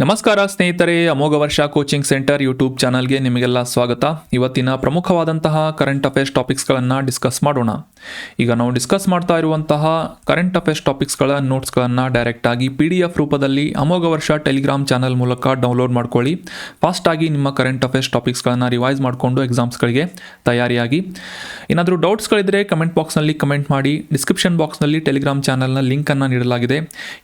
ನಮಸ್ಕಾರ ಸ್ನೇಹಿತರೆ, ಅಮೋಘ ವರ್ಷ ಕೋಚಿಂಗ್ ಸೆಂಟರ್ ಯೂಟ್ಯೂಬ್ ಚಾನಲ್ಗೆ ನಿಮಗೆಲ್ಲ ಸ್ವಾಗತ. ಇವತ್ತಿನ ಪ್ರಮುಖವಾದಂತಹ ಕರೆಂಟ್ ಅಫೇರ್ಸ್ ಟಾಪಿಕ್ಸ್ಗಳನ್ನು ಡಿಸ್ಕಸ್ ಮಾಡೋಣ. ಈಗ ನಾವು ಡಿಸ್ಕಸ್ ಮಾಡ್ತಾ ಇರುವಂತಹ ಕರೆಂಟ್ ಅಫೇರ್ಸ್ ಟಾಪಿಕ್ಸ್ಗಳ ನೋಟ್ಸ್ಗಳನ್ನು ಡೈರೆಕ್ಟಾಗಿ PDF ರೂಪದಲ್ಲಿ ಅಮೋಘ ವರ್ಷ ಟೆಲಿಗ್ರಾಮ್ ಚಾನಲ್ ಮೂಲಕ ಡೌನ್ಲೋಡ್ ಮಾಡ್ಕೊಳ್ಳಿ. ಫಾಸ್ಟಾಗಿ ನಿಮ್ಮ ಕರೆಂಟ್ ಅಫೇರ್ಸ್ ಟಾಪಿಕ್ಸ್ಗಳನ್ನು ರಿವೈಸ್ ಮಾಡಿಕೊಂಡು ಎಕ್ಸಾಮ್ಸ್ಗಳಿಗೆ ತಯಾರಿಯಾಗಿ. ಏನಾದರೂ ಡೌಟ್ಸ್ಗಳಿದ್ದರೆ ಕಮೆಂಟ್ ಬಾಕ್ಸ್ನಲ್ಲಿ ಕಮೆಂಟ್ ಮಾಡಿ. ಡಿಸ್ಕ್ರಿಪ್ಷನ್ ಬಾಕ್ಸ್ನಲ್ಲಿ ಟೆಲಿಗ್ರಾಮ್ ಚಾನಲ್ನ ಲಿಂಕನ್ನು ನೀಡಲಾಗಿದೆ.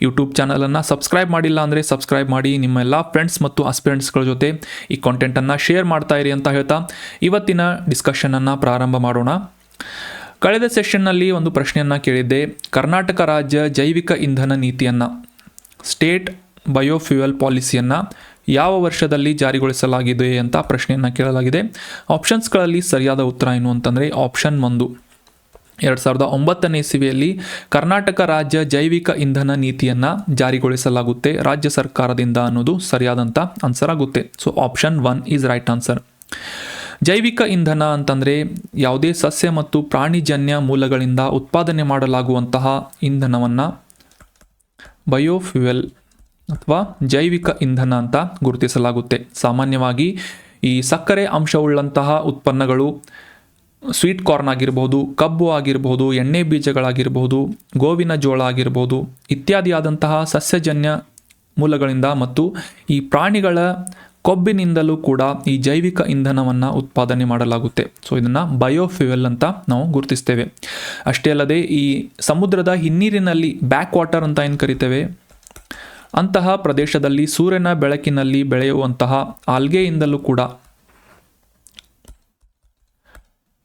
ಯೂಟ್ಯೂಬ್ ಚಾನಲನ್ನು ಸಬ್ಸ್ಕ್ರೈಬ್ ಮಾಡಿಲ್ಲ ಅಂದರೆ ಸಬ್ಸ್ಕ್ರೈಬ್ ಮಾಡಿ. ನಿಮ್ಮ ಎಲ್ಲ ಫ್ರೆಂಡ್ಸ್ ಮತ್ತು ಆಸ್ಪಿರೆಂಟ್ಸ್ಗಳ ಜೊತೆ ಈ ಕಾಂಟೆಂಟನ್ನು ಶೇರ್ ಮಾಡ್ತಾ ಇರಿ ಅಂತ ಹೇಳ್ತಾ ಇವತ್ತಿನ ಡಿಸ್ಕಷನನ್ನು ಪ್ರಾರಂಭ ಮಾಡೋಣ. ಕಳೆದ ಸೆಷನ್ನಲ್ಲಿ ಒಂದು ಪ್ರಶ್ನೆಯನ್ನು ಕೇಳಿದ್ದೆ. ಕರ್ನಾಟಕ ರಾಜ್ಯ ಜೈವಿಕ ಇಂಧನ ನೀತಿಯನ್ನು, ಸ್ಟೇಟ್ ಬಯೋಫ್ಯೂಯಲ್ ಪಾಲಿಸಿಯನ್ನು ಯಾವ ವರ್ಷದಲ್ಲಿ ಜಾರಿಗೊಳಿಸಲಾಗಿದೆ ಅಂತ ಪ್ರಶ್ನೆಯನ್ನು ಕೇಳಲಾಗಿದೆ. ಆಪ್ಷನ್ಸ್ಗಳಲ್ಲಿ ಸರಿಯಾದ ಉತ್ತರ ಏನು ಅಂತಂದರೆ ಆಪ್ಷನ್ 1, 2009ನೇ ಇಸವಿಯಲ್ಲಿ ಕರ್ನಾಟಕ ರಾಜ್ಯ ಜೈವಿಕ ಇಂಧನ ನೀತಿಯನ್ನು ಜಾರಿಗೊಳಿಸಲಾಗುತ್ತೆ ರಾಜ್ಯ ಸರ್ಕಾರದಿಂದ ಅನ್ನೋದು ಸರಿಯಾದಂಥ ಆನ್ಸರ್ ಆಗುತ್ತೆ. So option 1 is right answer. ಜೈವಿಕ ಇಂಧನ ಅಂತಂದರೆ ಯಾವುದೇ ಸಸ್ಯ ಮತ್ತು ಪ್ರಾಣಿಜನ್ಯ ಮೂಲಗಳಿಂದ ಉತ್ಪಾದನೆ ಮಾಡಲಾಗುವಂತಹ ಇಂಧನವನ್ನು ಬಯೋಫ್ಯೂಯಲ್ ಅಥವಾ ಜೈವಿಕ ಇಂಧನ ಅಂತ ಗುರುತಿಸಲಾಗುತ್ತೆ. ಸಾಮಾನ್ಯವಾಗಿ ಈ ಸಕ್ಕರೆ ಅಂಶವುಳ್ಳಂತಹ ಉತ್ಪನ್ನಗಳು, ಸ್ವೀಟ್ ಕಾರ್ನ್ ಆಗಿರ್ಬೋದು, ಕಬ್ಬು ಆಗಿರ್ಬೋದು, ಎಣ್ಣೆ ಬೀಜಗಳಾಗಿರ್ಬೋದು, ಗೋವಿನ ಜೋಳ ಆಗಿರ್ಬೋದು ಇತ್ಯಾದಿಯಾದಂತಹ ಸಸ್ಯಜನ್ಯ ಮೂಲಗಳಿಂದ ಮತ್ತು ಈ ಪ್ರಾಣಿಗಳ ಕೊಬ್ಬಿನಿಂದಲೂ ಕೂಡ ಈ ಜೈವಿಕ ಇಂಧನವನ್ನು ಉತ್ಪಾದನೆ ಮಾಡಲಾಗುತ್ತೆ. ಸೊ ಇದನ್ನು ಬಯೋಫ್ಯೂಯಲ್ ಅಂತ ನಾವು ಗುರುತಿಸ್ತೇವೆ. ಅಷ್ಟೇ ಅಲ್ಲದೆ ಈ ಸಮುದ್ರದ ಹಿನ್ನೀರಿನಲ್ಲಿ ಬ್ಯಾಕ್ ವಾಟರ್ ಅಂತ ಏನು ಕರಿತೇವೆ, ಅಂತಹ ಪ್ರದೇಶದಲ್ಲಿ ಸೂರ್ಯನ ಬೆಳಕಿನಲ್ಲಿ ಬೆಳೆಯುವಂತಹ ಆಲ್ಗೆಯಿಂದಲೂ ಕೂಡ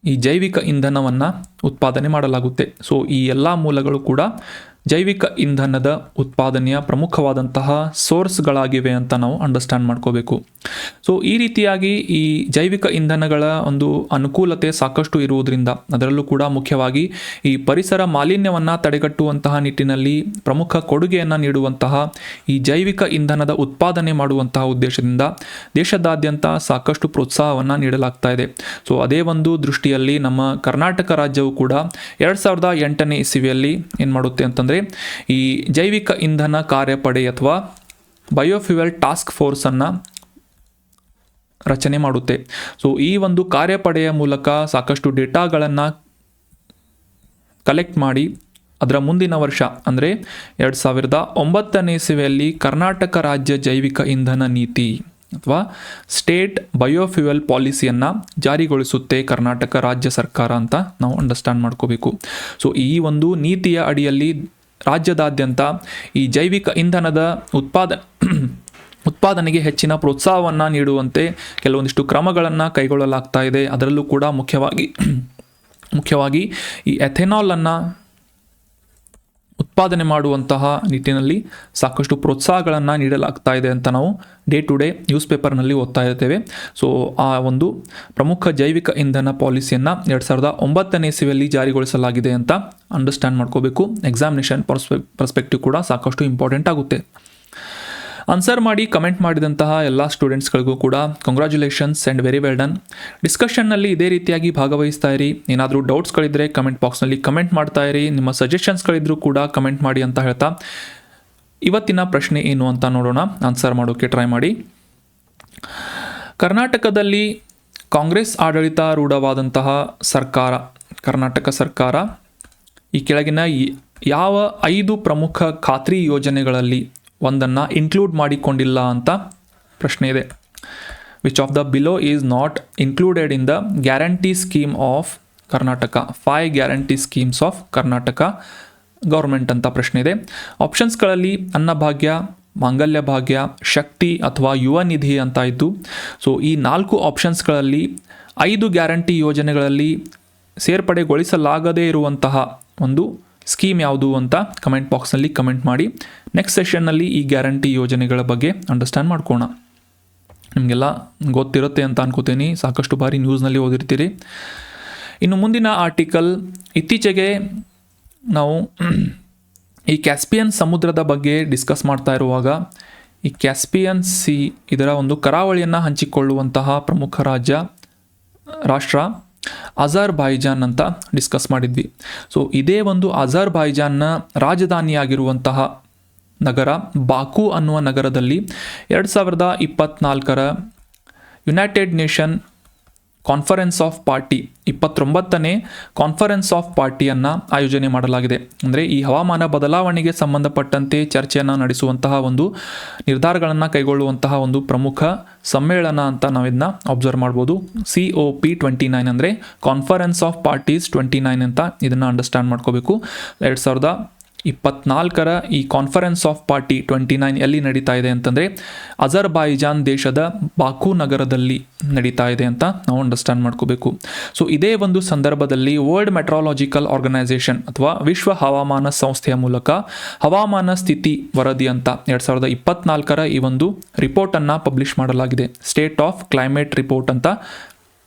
ಈ ಜೈವಿಕ ಇಂಧನವನ್ನು ಉತ್ಪಾದನೆ ಮಾಡಲಾಗುತ್ತೆ. ಸೊ ಈ ಎಲ್ಲ ಮೂಲಗಳು ಕೂಡ ಜೈವಿಕ ಇಂಧನದ ಉತ್ಪಾದನೆಯ ಪ್ರಮುಖವಾದಂತಹ ಸೋರ್ಸ್ಗಳಾಗಿವೆ ಅಂತ ನಾವು ಅಂಡರ್ಸ್ಟ್ಯಾಂಡ್ ಮಾಡ್ಕೋಬೇಕು. ಸೊ ಈ ರೀತಿಯಾಗಿ ಈ ಜೈವಿಕ ಇಂಧನಗಳ ಒಂದು ಅನುಕೂಲತೆ ಸಾಕಷ್ಟು ಇರುವುದರಿಂದ, ಅದರಲ್ಲೂ ಕೂಡ ಮುಖ್ಯವಾಗಿ ಈ ಪರಿಸರ ಮಾಲಿನ್ಯವನ್ನು ತಡೆಗಟ್ಟುವಂತಹ ನಿಟ್ಟಿನಲ್ಲಿ ಪ್ರಮುಖ ಕೊಡುಗೆಯನ್ನು ನೀಡುವಂತಹ ಈ ಜೈವಿಕ ಇಂಧನದ ಉತ್ಪಾದನೆ ಮಾಡುವಂತಹ ಉದ್ದೇಶದಿಂದ ದೇಶದಾದ್ಯಂತ ಸಾಕಷ್ಟು ಪ್ರೋತ್ಸಾಹವನ್ನು ನೀಡಲಾಗ್ತಾ ಇದೆ. ಸೊ ಅದೇ ಒಂದು ದೃಷ್ಟಿಯಲ್ಲಿ ನಮ್ಮ ಕರ್ನಾಟಕ ರಾಜ್ಯವು ಕೂಡ 2008ನೇ ಇಸವಿಯಲ್ಲಿ ಏನು ಮಾಡುತ್ತೆ ಅಂತಂದರೆ ಈ ಜೈವಿಕ ಇಂಧನ ಕಾರ್ಯಪಡೆ ಅಥವಾ ಬಯೋಫ್ಯೂಯಲ್ ಟಾಸ್ಕ್ ಫೋರ್ಸನ್ನು ರಚನೆ ಮಾಡುತ್ತೆ. ಸೊ ಈ ಒಂದು ಕಾರ್ಯಪಡೆಯ ಮೂಲಕ ಸಾಕಷ್ಟು ಡೇಟಾಗಳನ್ನು ಕಲೆಕ್ಟ್ ಮಾಡಿ ಅದರ ಮುಂದಿನ ವರ್ಷ ಅಂದರೆ 2009ನೇ ಇಸವಿಯಲ್ಲಿ ಕರ್ನಾಟಕ ರಾಜ್ಯ ಜೈವಿಕ ಇಂಧನ ನೀತಿ ಅಥವಾ ಸ್ಟೇಟ್ ಬಯೋಫ್ಯೂಯಲ್ ಪಾಲಿಸಿಯನ್ನು ಜಾರಿಗೊಳಿಸುತ್ತೆ ಕರ್ನಾಟಕ ರಾಜ್ಯ ಸರ್ಕಾರ ಅಂತ ನಾವು ಅಂಡರ್ಸ್ಟ್ಯಾಂಡ್ ಮಾಡ್ಕೋಬೇಕು. ಸೊ ಈ ಒಂದು ನೀತಿಯ ಅಡಿಯಲ್ಲಿ ರಾಜ್ಯದಾದ್ಯಂತ ಈ ಜೈವಿಕ ಇಂಧನದ ಉತ್ಪಾದನೆಗೆ ಹೆಚ್ಚಿನ ಪ್ರೋತ್ಸಾಹವನ್ನು ನೀಡುವಂತೆ ಕೆಲವೊಂದಿಷ್ಟು ಕ್ರಮಗಳನ್ನು ಕೈಗೊಳ್ಳಲಾಗ್ತಾ ಇದೆ. ಅದರಲ್ಲೂ ಕೂಡ ಮುಖ್ಯವಾಗಿ ಈ ಎಥೆನಾಲನ್ನು ಉತ್ಪಾದನೆ ಮಾಡುವಂತಹ ನಿಟ್ಟಿನಲ್ಲಿ ಸಾಕಷ್ಟು ಪ್ರೋತ್ಸಾಹಗಳನ್ನು ನೀಡಲಾಗ್ತಾ ಇದೆ ಅಂತ ನಾವು ಡೇ ಟು ಡೇ ನ್ಯೂಸ್ ಪೇಪರ್ನಲ್ಲಿ ಓದ್ತಾ ಇರ್ತೇವೆ. ಸೊ ಆ ಒಂದು ಪ್ರಮುಖ ಜೈವಿಕ ಇಂಧನ ಪಾಲಿಸಿಯನ್ನು 2009ನೇ ಇಸವಿಯಲ್ಲಿ ಜಾರಿಗೊಳಿಸಲಾಗಿದೆ ಅಂತ ಅಂಡರ್ಸ್ಟ್ಯಾಂಡ್ ಮಾಡ್ಕೋಬೇಕು. ಎಕ್ಸಾಮಿನೇಷನ್ ಪರ್ಸ್ಪೆಕ್ಟಿವ್ ಕೂಡ ಸಾಕಷ್ಟು ಇಂಪಾರ್ಟೆಂಟ್ ಆಗುತ್ತೆ. ಆನ್ಸರ್ ಮಾಡಿ ಕಮೆಂಟ್ ಮಾಡಿದಂತಹ ಎಲ್ಲ ಸ್ಟೂಡೆಂಟ್ಸ್ಗಳಿಗೂ ಕೂಡ congratulations and very well done. ಡಿಸ್ಕಷನ್ನಲ್ಲಿ ಇದೇ ರೀತಿಯಾಗಿ ಭಾಗವಹಿಸ್ತಾ ಇರಿ. ಏನಾದರೂ ಡೌಟ್ಸ್ಗಳಿದ್ದರೆ ಕಮೆಂಟ್ ಬಾಕ್ಸ್ನಲ್ಲಿ ಕಮೆಂಟ್ ಮಾಡ್ತಾ ಇರಿ. ನಿಮ್ಮ ಸಜೆಷನ್ಸ್ಗಳಿದ್ರೂ ಕೂಡ ಕಮೆಂಟ್ ಮಾಡಿ ಅಂತ ಹೇಳ್ತಾ ಇವತ್ತಿನ ಪ್ರಶ್ನೆ ಏನು ಅಂತ ನೋಡೋಣ. ಆನ್ಸರ್ ಮಾಡೋಕ್ಕೆ ಟ್ರೈ ಮಾಡಿ. ಕರ್ನಾಟಕದಲ್ಲಿ ಕಾಂಗ್ರೆಸ್ ಆಡಳಿತಾರೂಢವಾದಂತಹ ಸರ್ಕಾರ, ಕರ್ನಾಟಕ ಸರ್ಕಾರ ಈ ಕೆಳಗಿನ ಯಾವ 5 ಪ್ರಮುಖ ಖಾತ್ರಿ ಯೋಜನೆಗಳಲ್ಲಿ ಒಂದನ್ನು ಇನ್ಕ್ಲೂಡ್ ಮಾಡಿಕೊಂಡಿಲ್ಲ ಅಂತ ಪ್ರಶ್ನೆ ಇದೆ. Which of the below is not included in the guarantee scheme of Karnataka, 5 guarantee schemes of Karnataka government ಅಂತ ಪ್ರಶ್ನೆ ಇದೆ. ಆಪ್ಷನ್ಸ್ಗಳಲ್ಲಿ ಅನ್ನಭಾಗ್ಯ, ಮಾಂಗಲ್ಯ ಭಾಗ್ಯ, ಶಕ್ತಿ ಅಥವಾ ಯುವ ನಿಧಿ ಅಂತ ಇದ್ದು, ಸೊ ಈ 4 ಆಪ್ಷನ್ಸ್ಗಳಲ್ಲಿ 5 ಗ್ಯಾರಂಟಿ ಯೋಜನೆಗಳಲ್ಲಿ ಸೇರ್ಪಡೆಗೊಳಿಸಲಾಗದೇ ಇರುವಂತಹ ಒಂದು ಸ್ಕೀಮ್ ಯಾವುದು ಅಂತ ಕಮೆಂಟ್ ಬಾಕ್ಸ್ನಲ್ಲಿ ಕಮೆಂಟ್ ಮಾಡಿ. ನೆಕ್ಸ್ಟ್ ಸೆಷನ್ನಲ್ಲಿ ಈ ಗ್ಯಾರಂಟಿ ಯೋಜನೆಗಳ ಬಗ್ಗೆ ಅಂಡರ್ಸ್ಟ್ಯಾಂಡ್ ಮಾಡ್ಕೋಣ. ನಿಮಗೆಲ್ಲ ಗೊತ್ತಿರುತ್ತೆ ಅಂತ ಅನ್ಕೋತೀನಿ, ಸಾಕಷ್ಟು ಬಾರಿ ನ್ಯೂಸ್ನಲ್ಲಿ ಓದಿರ್ತೀರಿ. ಇನ್ನು ಮುಂದಿನ ಆರ್ಟಿಕಲ್, ಇತ್ತೀಚೆಗೆ ನಾವು ಈ ಕ್ಯಾಸ್ಪಿಯನ್ ಸಮುದ್ರದ ಬಗ್ಗೆ ಡಿಸ್ಕಸ್ ಮಾಡ್ತಾ ಇರುವಾಗ ಈ ಕ್ಯಾಸ್ಪಿಯನ್ ಸಿ ಇದರ ಒಂದು ಕರಾವಳಿಯನ್ನು ಹಂಚಿಕೊಳ್ಳುವಂತಹ ಪ್ರಮುಖ ರಾಷ್ಟ್ರ ಅಜರ್ಬೈಜಾನ್ ಅಂತ ಡಿಸ್ಕಸ್ ಮಾಡಿದ್ವಿ. ಸೊ ಇದೇ ಒಂದು ಅಜರ್ಬೈಜಾನ್ನ ರಾಜಧಾನಿಯಾಗಿರುವಂತಹ ನಗರ ಬಾಕು ಅನ್ನುವ ನಗರದಲ್ಲಿ 2024 United Nation conference of party 29ನೇ ಕಾನ್ಫರೆನ್ಸ್ ಆಫ್ ಪಾರ್ಟಿಯನ್ನು ಆಯೋಜನೆ ಮಾಡಲಾಗಿದೆ. ಅಂದರೆ ಈ ಹವಾಮಾನ ಬದಲಾವಣೆಗೆ ಸಂಬಂಧಪಟ್ಟಂತೆ ಚರ್ಚೆಯನ್ನು ನಡೆಸುವಂತಹ ಒಂದು ನಿರ್ಧಾರಗಳನ್ನು ಕೈಗೊಳ್ಳುವಂತಹ ಒಂದು ಪ್ರಮುಖ ಸಮ್ಮೇಳನ ಅಂತ ನಾವಿದನ್ನ ಅಬ್ಸರ್ವ್ ಮಾಡ್ಬೋದು. COP29 ಅಂದರೆ ಕಾನ್ಫರೆನ್ಸ್ ಆಫ್ ಪಾರ್ಟೀಸ್ 29 ಅಂತ ಇದನ್ನು ಅಂಡರ್ಸ್ಟ್ಯಾಂಡ್ ಮಾಡ್ಕೋಬೇಕು. 2024 ಈ ಕಾನ್ಫರೆನ್ಸ್ ಆಫ್ ಪಾರ್ಟಿ 29 ಎಲ್ಲಿ ನಡೀತಾ ಇದೆ ಅಂತಂದರೆ ಅಜರ್ಬೈಜಾನ್ ದೇಶದ ಬಾಕು ನಗರದಲ್ಲಿ ನಡೀತಾ ಇದೆ ಅಂತ ನಾವು ಅಂಡರ್ಸ್ಟ್ಯಾಂಡ್ ಮಾಡ್ಕೋಬೇಕು. ಸೊ ಇದೇ ಒಂದು ಸಂದರ್ಭದಲ್ಲಿ ವರ್ಲ್ಡ್ ಮೆಟ್ರಾಲಜಿಕಲ್ ಆರ್ಗನೈಸೇಷನ್ ಅಥವಾ ವಿಶ್ವ ಹವಾಮಾನ ಸಂಸ್ಥೆಯ ಮೂಲಕ ಹವಾಮಾನ ಸ್ಥಿತಿ ವರದಿ ಅಂತ 2024 ಈ ಒಂದು ರಿಪೋರ್ಟನ್ನು ಪಬ್ಲಿಷ್ ಮಾಡಲಾಗಿದೆ. ಸ್ಟೇಟ್ ಆಫ್ ಕ್ಲೈಮೇಟ್ ರಿಪೋರ್ಟ್ ಅಂತ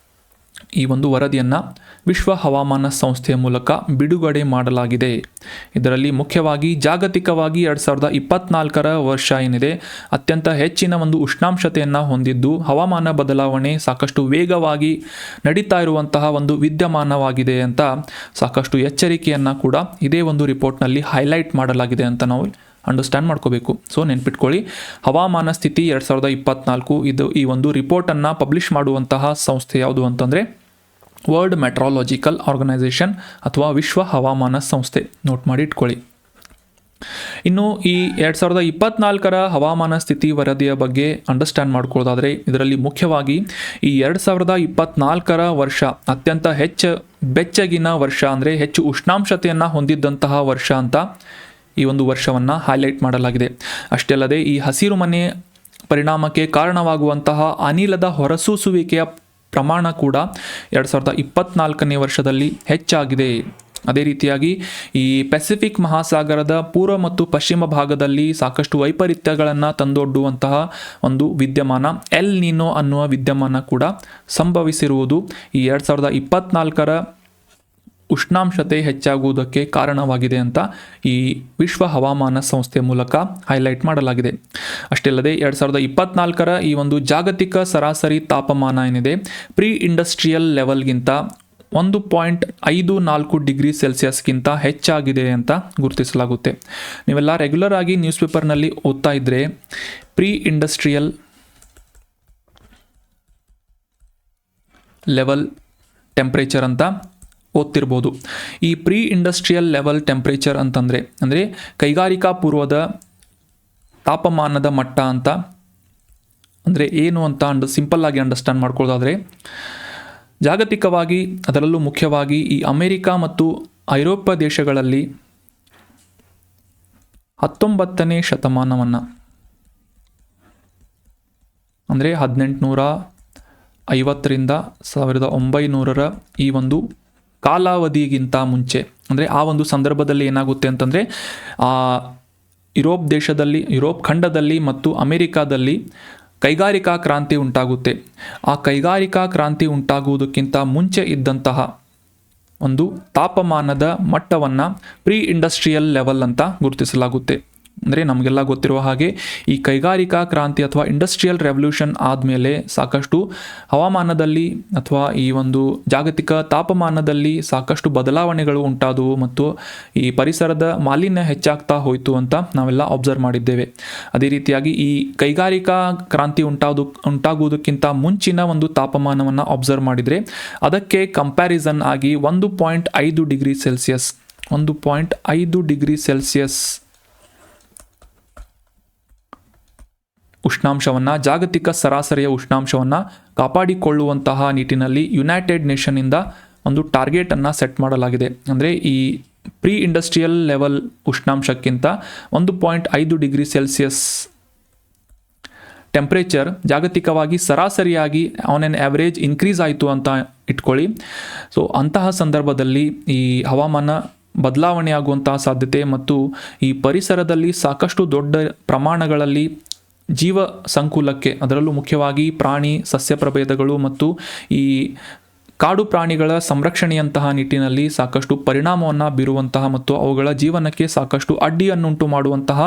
ಈ ಒಂದು ವರದಿಯನ್ನು ವಿಶ್ವ ಹವಾಮಾನ ಸಂಸ್ಥೆಯ ಮೂಲಕ ಬಿಡುಗಡೆ ಮಾಡಲಾಗಿದೆ. ಇದರಲ್ಲಿ ಮುಖ್ಯವಾಗಿ ಜಾಗತಿಕವಾಗಿ 2024 ವರ್ಷ ಏನಿದೆ ಅತ್ಯಂತ ಹೆಚ್ಚಿನ ಒಂದು ಉಷ್ಣಾಂಶತೆಯನ್ನು ಹೊಂದಿದ್ದು ಹವಾಮಾನ ಬದಲಾವಣೆ ಸಾಕಷ್ಟು ವೇಗವಾಗಿ ನಡೀತಾ ಇರುವಂತಹ ಒಂದು ವಿದ್ಯಮಾನವಾಗಿದೆ ಅಂತ ಸಾಕಷ್ಟು ಎಚ್ಚರಿಕೆಯನ್ನು ಕೂಡ ಇದೇ ಒಂದು ರಿಪೋರ್ಟ್ನಲ್ಲಿ ಹೈಲೈಟ್ ಮಾಡಲಾಗಿದೆ ಅಂತ ನಾವು ಅಂಡರ್ಸ್ಟ್ಯಾಂಡ್ ಮಾಡ್ಕೋಬೇಕು. ಸೊ ನೆನ್ಪಿಟ್ಕೊಳ್ಳಿ, ಹವಾಮಾನ ಸ್ಥಿತಿ 2024 ಇದು ಈ ಒಂದು ರಿಪೋರ್ಟನ್ನು ಪಬ್ಲಿಷ್ ಮಾಡುವಂತಹ ಸಂಸ್ಥೆ ಯಾವುದು ಅಂತಂದರೆ ವರ್ಲ್ಡ್ ಮೆಟ್ರಾಲಜಿಕಲ್ ಆರ್ಗನೈಸೇಷನ್ ಅಥವಾ ವಿಶ್ವ ಹವಾಮಾನ ಸಂಸ್ಥೆ. ನೋಟ್ ಮಾಡಿ ಇಟ್ಕೊಳ್ಳಿ. ಇನ್ನು ಈ 2024 ಹವಾಮಾನ ಸ್ಥಿತಿ ವರದಿಯ ಬಗ್ಗೆ ಅಂಡರ್ಸ್ಟ್ಯಾಂಡ್ ಮಾಡ್ಕೊಳ್ಳೋದಾದರೆ ಇದರಲ್ಲಿ ಮುಖ್ಯವಾಗಿ ಈ 2024 ವರ್ಷ ಅತ್ಯಂತ ಬೆಚ್ಚಗಿನ ವರ್ಷ ಅಂದರೆ ಹೆಚ್ಚು ಉಷ್ಣಾಂಶತೆಯನ್ನು ಹೊಂದಿದ್ದಂತಹ ವರ್ಷ ಅಂತ ಈ ಒಂದು ವರ್ಷವನ್ನು ಹೈಲೈಟ್ ಮಾಡಲಾಗಿದೆ. ಅಷ್ಟೇ ಅಲ್ಲದೆ ಈ ಹಸಿರು ಮನೆ ಪರಿಣಾಮಕ್ಕೆ ಕಾರಣವಾಗುವಂತಹ ಅನಿಲದ ಹೊರಸೂಸುವಿಕೆಯ ಪ್ರಮಾಣ ಕೂಡ 2024 ವರ್ಷದಲ್ಲಿ ಹೆಚ್ಚಾಗಿದೆ. ಅದೇ ರೀತಿಯಾಗಿ ಈ ಪೆಸಿಫಿಕ್ ಮಹಾಸಾಗರದ ಪೂರ್ವ ಮತ್ತು ಪಶ್ಚಿಮ ಭಾಗದಲ್ಲಿ ಸಾಕಷ್ಟು ವೈಪರೀತ್ಯಗಳನ್ನು ತಂದೊಡ್ಡುವಂತಹ ಒಂದು ವಿದ್ಯಮಾನ ಎಲ್ ನೀನೋ ಅನ್ನುವ ವಿದ್ಯಮಾನ ಕೂಡ ಸಂಭವಿಸಿರುವುದು ಈ 2024 ಉಷ್ಣಾಂಶತೆ ಹೆಚ್ಚಾಗುವುದಕ್ಕೆ ಕಾರಣವಾಗಿದೆ ಅಂತ ಈ ವಿಶ್ವ ಹವಾಮಾನ ಸಂಸ್ಥೆ ಮೂಲಕ ಹೈಲೈಟ್ ಮಾಡಲಾಗಿದೆ. ಅಷ್ಟೇ ಅಲ್ಲದೆ 2024 ಈ ಒಂದು ಜಾಗತಿಕ ಸರಾಸರಿ ತಾಪಮಾನ ಏನಿದೆ ಪ್ರೀ ಇಂಡಸ್ಟ್ರಿಯಲ್ ಲೆವೆಲ್ಗಿಂತ 1.54 ಡಿಗ್ರಿ ಸೆಲ್ಸಿಯಸ್ಗಿಂತ ಹೆಚ್ಚಾಗಿದೆ ಅಂತ ಗುರುತಿಸಲಾಗುತ್ತೆ. ನೀವೆಲ್ಲ ರೆಗ್ಯುಲರ್ ಆಗಿ ನ್ಯೂಸ್ ಪೇಪರ್ನಲ್ಲಿ ಓದ್ತಾ ಇದ್ದರೆ ಪ್ರೀ ಇಂಡಸ್ಟ್ರಿಯಲ್ ಲೆವೆಲ್ ಟೆಂಪ್ರೇಚರ್ ಅಂತ ಓದ್ತಿರ್ಬೋದು. ಈ ಪ್ರೀ ಇಂಡಸ್ಟ್ರಿಯಲ್ ಲೆವೆಲ್ ಟೆಂಪ್ರೇಚರ್ ಅಂದರೆ ಕೈಗಾರಿಕಾ ಪೂರ್ವದ ತಾಪಮಾನದ ಮಟ್ಟ ಅಂತ ಅಂದರೆ ಏನು ಅಂತ ಸಿಂಪಲ್ ಆಗಿ ಅಂಡರ್ಸ್ಟ್ಯಾಂಡ್ ಮಾಡ್ಕೊಳ್ಳೋದಾದರೆ ಜಾಗತಿಕವಾಗಿ ಅದರಲ್ಲೂ ಮುಖ್ಯವಾಗಿ ಈ ಅಮೆರಿಕ ಮತ್ತು ಐರೋಪ್ಯ ದೇಶಗಳಲ್ಲಿ 19ನೇ ಶತಮಾನವನ್ನು ಅಂದರೆ 1850ರಿಂದ 1900 ಈ ಒಂದು ಕಾಲಾವಧಿಗಿಂತ ಮುಂಚೆ ಅಂದರೆ ಆ ಒಂದು ಸಂದರ್ಭದಲ್ಲಿ ಏನಾಗುತ್ತೆ ಅಂತಂದರೆ ಯುರೋಪ್ ಖಂಡದಲ್ಲಿ ಮತ್ತು ಅಮೆರಿಕಾದಲ್ಲಿ ಕೈಗಾರಿಕಾ ಕ್ರಾಂತಿ ಉಂಟಾಗುತ್ತೆ. ಆ ಕೈಗಾರಿಕಾ ಕ್ರಾಂತಿ ಉಂಟಾಗುವುದಕ್ಕಿಂತ ಮುಂಚೆ ಇದ್ದಂತಹ ಒಂದು ತಾಪಮಾನದ ಮಟ್ಟವನ್ನು ಪ್ರೀ ಇಂಡಸ್ಟ್ರಿಯಲ್ ಲೆವೆಲ್ ಅಂತ ಗುರುತಿಸಲಾಗುತ್ತೆ. ಅಂದರೆ ನಮಗೆಲ್ಲ ಗೊತ್ತಿರುವ ಹಾಗೆ ಈ ಕೈಗಾರಿಕಾ ಕ್ರಾಂತಿ ಅಥವಾ ಇಂಡಸ್ಟ್ರಿಯಲ್ ರೆವಲ್ಯೂಷನ್ ಆದಮೇಲೆ ಸಾಕಷ್ಟು ಹವಾಮಾನದಲ್ಲಿ ಅಥವಾ ಈ ಒಂದು ಜಾಗತಿಕ ತಾಪಮಾನದಲ್ಲಿ ಸಾಕಷ್ಟು ಬದಲಾವಣೆಗಳು ಉಂಟಾದವು ಮತ್ತು ಈ ಪರಿಸರದ ಮಾಲಿನ್ಯ ಹೆಚ್ಚಾಗ್ತಾ ಹೋಯಿತು ಅಂತ ನಾವೆಲ್ಲ ಅಬ್ಸರ್ವ್ ಮಾಡಿದ್ದೇವೆ. ಅದೇ ರೀತಿಯಾಗಿ ಈ ಕೈಗಾರಿಕಾ ಕ್ರಾಂತಿ ಉಂಟಾಗುವುದಕ್ಕಿಂತ ಮುಂಚಿನ ಒಂದು ತಾಪಮಾನವನ್ನು ಅಬ್ಸರ್ವ್ ಮಾಡಿದರೆ ಅದಕ್ಕೆ ಕಂಪ್ಯಾರಿಸನ್ ಆಗಿ 1.5 ಡಿಗ್ರಿ ಸೆಲ್ಸಿಯಸ್ ಉಷ್ಣಾಂಶವನ್ನು ಜಾಗತಿಕ ಸರಾಸರಿಯ ಉಷ್ಣಾಂಶವನ್ನು ಕಾಪಾಡಿಕೊಳ್ಳುವಂತಹ ನಿಟ್ಟಿನಲ್ಲಿ ಯುನೈಟೆಡ್ ನೇಷನ್ನಿಂದ ಒಂದು ಟಾರ್ಗೆಟನ್ನು ಸೆಟ್ ಮಾಡಲಾಗಿದೆ. ಅಂದರೆ ಈ ಪ್ರೀ ಇಂಡಸ್ಟ್ರಿಯಲ್ ಲೆವೆಲ್ ಉಷ್ಣಾಂಶಕ್ಕಿಂತ 1.5 ಡಿಗ್ರಿ ಸೆಲ್ಸಿಯಸ್ ಟೆಂಪ್ರೇಚರ್ ಜಾಗತಿಕವಾಗಿ ಸರಾಸರಿಯಾಗಿ ಆನ್ ಆನ್ ಆ್ಯಾವ್ರೇಜ್ ಇನ್ಕ್ರೀಸ್ ಆಯಿತು ಅಂತ ಇಟ್ಕೊಳ್ಳಿ. ಸೊ ಅಂತಹ ಸಂದರ್ಭದಲ್ಲಿ ಈ ಹವಾಮಾನ ಬದಲಾವಣೆ ಆಗುವಂತಹ ಸಾಧ್ಯತೆ ಮತ್ತು ಈ ಪರಿಸರದಲ್ಲಿ ಸಾಕಷ್ಟು ದೊಡ್ಡ ಪ್ರಮಾಣಗಳಲ್ಲಿ ಜೀವ ಸಂಕುಲಕ್ಕೆ ಅದರಲ್ಲೂ ಮುಖ್ಯವಾಗಿ ಪ್ರಾಣಿ ಸಸ್ಯ ಪ್ರಭೇದಗಳು ಮತ್ತು ಈ ಕಾಡು ಪ್ರಾಣಿಗಳ ಸಂರಕ್ಷಣೆಯಂತಹ ನಿಟ್ಟಿನಲ್ಲಿ ಸಾಕಷ್ಟು ಪರಿಣಾಮವನ್ನು ಬೀರುವಂತಹ ಮತ್ತು ಅವುಗಳ ಜೀವನಕ್ಕೆ ಸಾಕಷ್ಟು ಅಡ್ಡಿಯನ್ನುಂಟು ಮಾಡುವಂತಹ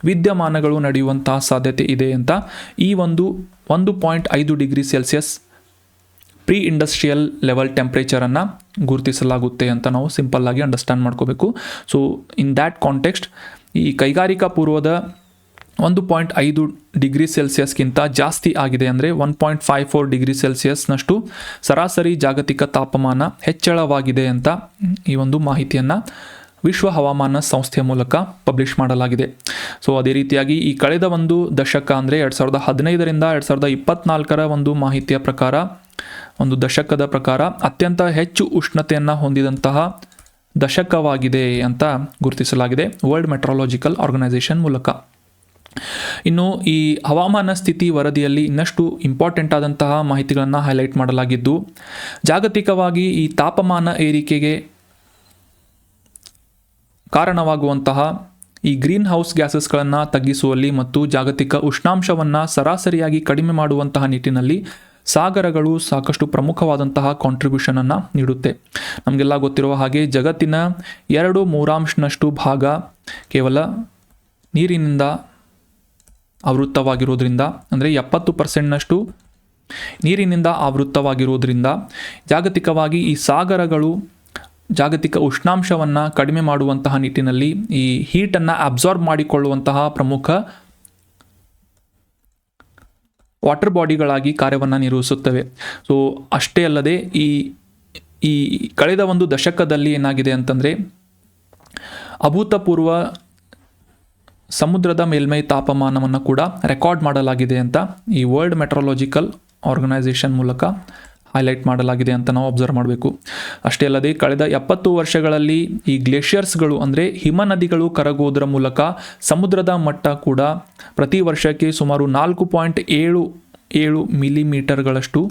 ವಿದ್ಯಮಾನಗಳು ನಡೆಯುವಂತಹ ಸಾಧ್ಯತೆ ಇದೆ ಅಂತ ಈ ಒಂದು 1.5 degree Celsius pre industrial level ಟೆಂಪ್ರೇಚರನ್ನು ಗುರುತಿಸಲಾಗುತ್ತೆ ಅಂತ ನಾವು ಸಿಂಪಲ್ಲಾಗಿ ಅಂಡರ್ಸ್ಟ್ಯಾಂಡ್ ಮಾಡ್ಕೋಬೇಕು. ಸೊ ಇನ್ ದ್ಯಾಟ್ ಕಾಂಟೆಕ್ಸ್ಟ್ ಈ ಕೈಗಾರಿಕಾ ಪೂರ್ವದ 1.5 ಡಿಗ್ರಿ ಸೆಲ್ಸಿಯಸ್ಗಿಂತ ಜಾಸ್ತಿ ಆಗಿದೆ. ಅಂದರೆ 1.54 ಡಿಗ್ರಿ ಸೆಲ್ಸಿಯಸ್ನಷ್ಟು ಸರಾಸರಿ ಜಾಗತಿಕ ತಾಪಮಾನ ಹೆಚ್ಚಳವಾಗಿದೆ ಅಂತ ಈ ಒಂದು ಮಾಹಿತಿಯನ್ನು ವಿಶ್ವ ಹವಾಮಾನ ಸಂಸ್ಥೆಯ ಮೂಲಕ ಪಬ್ಲಿಷ್ ಮಾಡಲಾಗಿದೆ. ಸೊ ಅದೇ ರೀತಿಯಾಗಿ ಈ ಕಳೆದ ಒಂದು ದಶಕ ಅಂದರೆ 2015ರಿಂದ 2024 ಒಂದು ಮಾಹಿತಿಯ ಪ್ರಕಾರ, ಒಂದು ದಶಕದ ಪ್ರಕಾರ ಅತ್ಯಂತ ಹೆಚ್ಚು ಉಷ್ಣತೆಯನ್ನು ಹೊಂದಿದಂತಹ ದಶಕವಾಗಿದೆ ಅಂತ ಗುರುತಿಸಲಾಗಿದೆ ವರ್ಲ್ಡ್ ಮೆಟ್ರಾಲಜಿಕಲ್ ಆರ್ಗನೈಸೇಷನ್ ಮೂಲಕ. ಇನ್ನು ಈ ಹವಾಮಾನ ಸ್ಥಿತಿ ವರದಿಯಲ್ಲಿ ಇನ್ನಷ್ಟು ಇಂಪಾರ್ಟೆಂಟ್ ಆದಂತಹ ಮಾಹಿತಿಗಳನ್ನು ಹೈಲೈಟ್ ಮಾಡಲಾಗಿದ್ದು, ಜಾಗತಿಕವಾಗಿ ಈ ತಾಪಮಾನ ಏರಿಕೆಗೆ ಕಾರಣವಾಗುವಂತಹ ಈ ಗ್ರೀನ್ ಹೌಸ್ ಗ್ಯಾಸಸ್ಗಳನ್ನು ತಗ್ಗಿಸುವಲ್ಲಿ ಮತ್ತು ಜಾಗತಿಕ ಉಷ್ಣಾಂಶವನ್ನು ಸರಾಸರಿಯಾಗಿ ಕಡಿಮೆ ಮಾಡುವಂತಹ ನಿಟ್ಟಿನಲ್ಲಿ ಸಾಗರಗಳು ಸಾಕಷ್ಟು ಪ್ರಮುಖವಾದಂತಹ ಕಾಂಟ್ರಿಬ್ಯೂಷನನ್ನು ನೀಡುತ್ತೆ. ನಮಗೆಲ್ಲ ಗೊತ್ತಿರುವ ಹಾಗೆ ಜಗತ್ತಿನ 2/3 ಭಾಗ ಕೇವಲ ನೀರಿನಿಂದ ಆವೃತ್ತವಾಗಿರೋದ್ರಿಂದ, ಅಂದರೆ 70% ನೀರಿನಿಂದ ಆವೃತ್ತವಾಗಿರೋದ್ರಿಂದ ಜಾಗತಿಕವಾಗಿ ಈ ಸಾಗರಗಳು ಜಾಗತಿಕ ಉಷ್ಣಾಂಶವನ್ನು ಕಡಿಮೆ ಮಾಡುವಂತಹ ನಿಟ್ಟಿನಲ್ಲಿ ಈ ಹೀಟನ್ನು ಅಬ್ಸಾರ್ಬ್ ಮಾಡಿಕೊಳ್ಳುವಂತಹ ಪ್ರಮುಖ ವಾಟರ್ ಬಾಡಿಗಳಾಗಿ ಕಾರ್ಯವನ್ನು ನಿರ್ವಹಿಸುತ್ತವೆ. ಸೊ ಅಷ್ಟೇ ಅಲ್ಲದೆ ಈ ಕಳೆದ ಒಂದು ದಶಕದಲ್ಲಿ ಏನಾಗಿದೆ ಅಂತಂದರೆ ಅಭೂತಪೂರ್ವ ಸಮುದ್ರದ ಮೇಲ್ಮೈ ತಾಪಮಾನವನ್ನು ಕೂಡ ರೆಕಾರ್ಡ್ ಮಾಡಲಾಗಿದೆ ಅಂತ ಈ ವರ್ಲ್ಡ್ ಮೆಟ್ರಾಲಜಿಕಲ್ ಆರ್ಗನೈಸೇಷನ್ ಮೂಲಕ ಹೈಲೈಟ್ ಮಾಡಲಾಗಿದೆ ಅಂತ ನಾವು ಅಬ್ಸರ್ವ್ ಮಾಡಬೇಕು. ಅಷ್ಟೇ ಅಲ್ಲದೆ ಕಳೆದ 70 ವರ್ಷಗಳಲ್ಲಿ ಈ ಗ್ಲೇಷಿಯರ್ಸ್ಗಳು ಅಂದರೆ ಹಿಮನದಿಗಳು ಕರಗುವುದರ ಮೂಲಕ ಸಮುದ್ರದ ಮಟ್ಟ ಕೂಡ ಪ್ರತಿ ವರ್ಷಕ್ಕೆ ಸುಮಾರು 4.77 ಮಿಲಿಮೀಟರ್ಗಳಷ್ಟು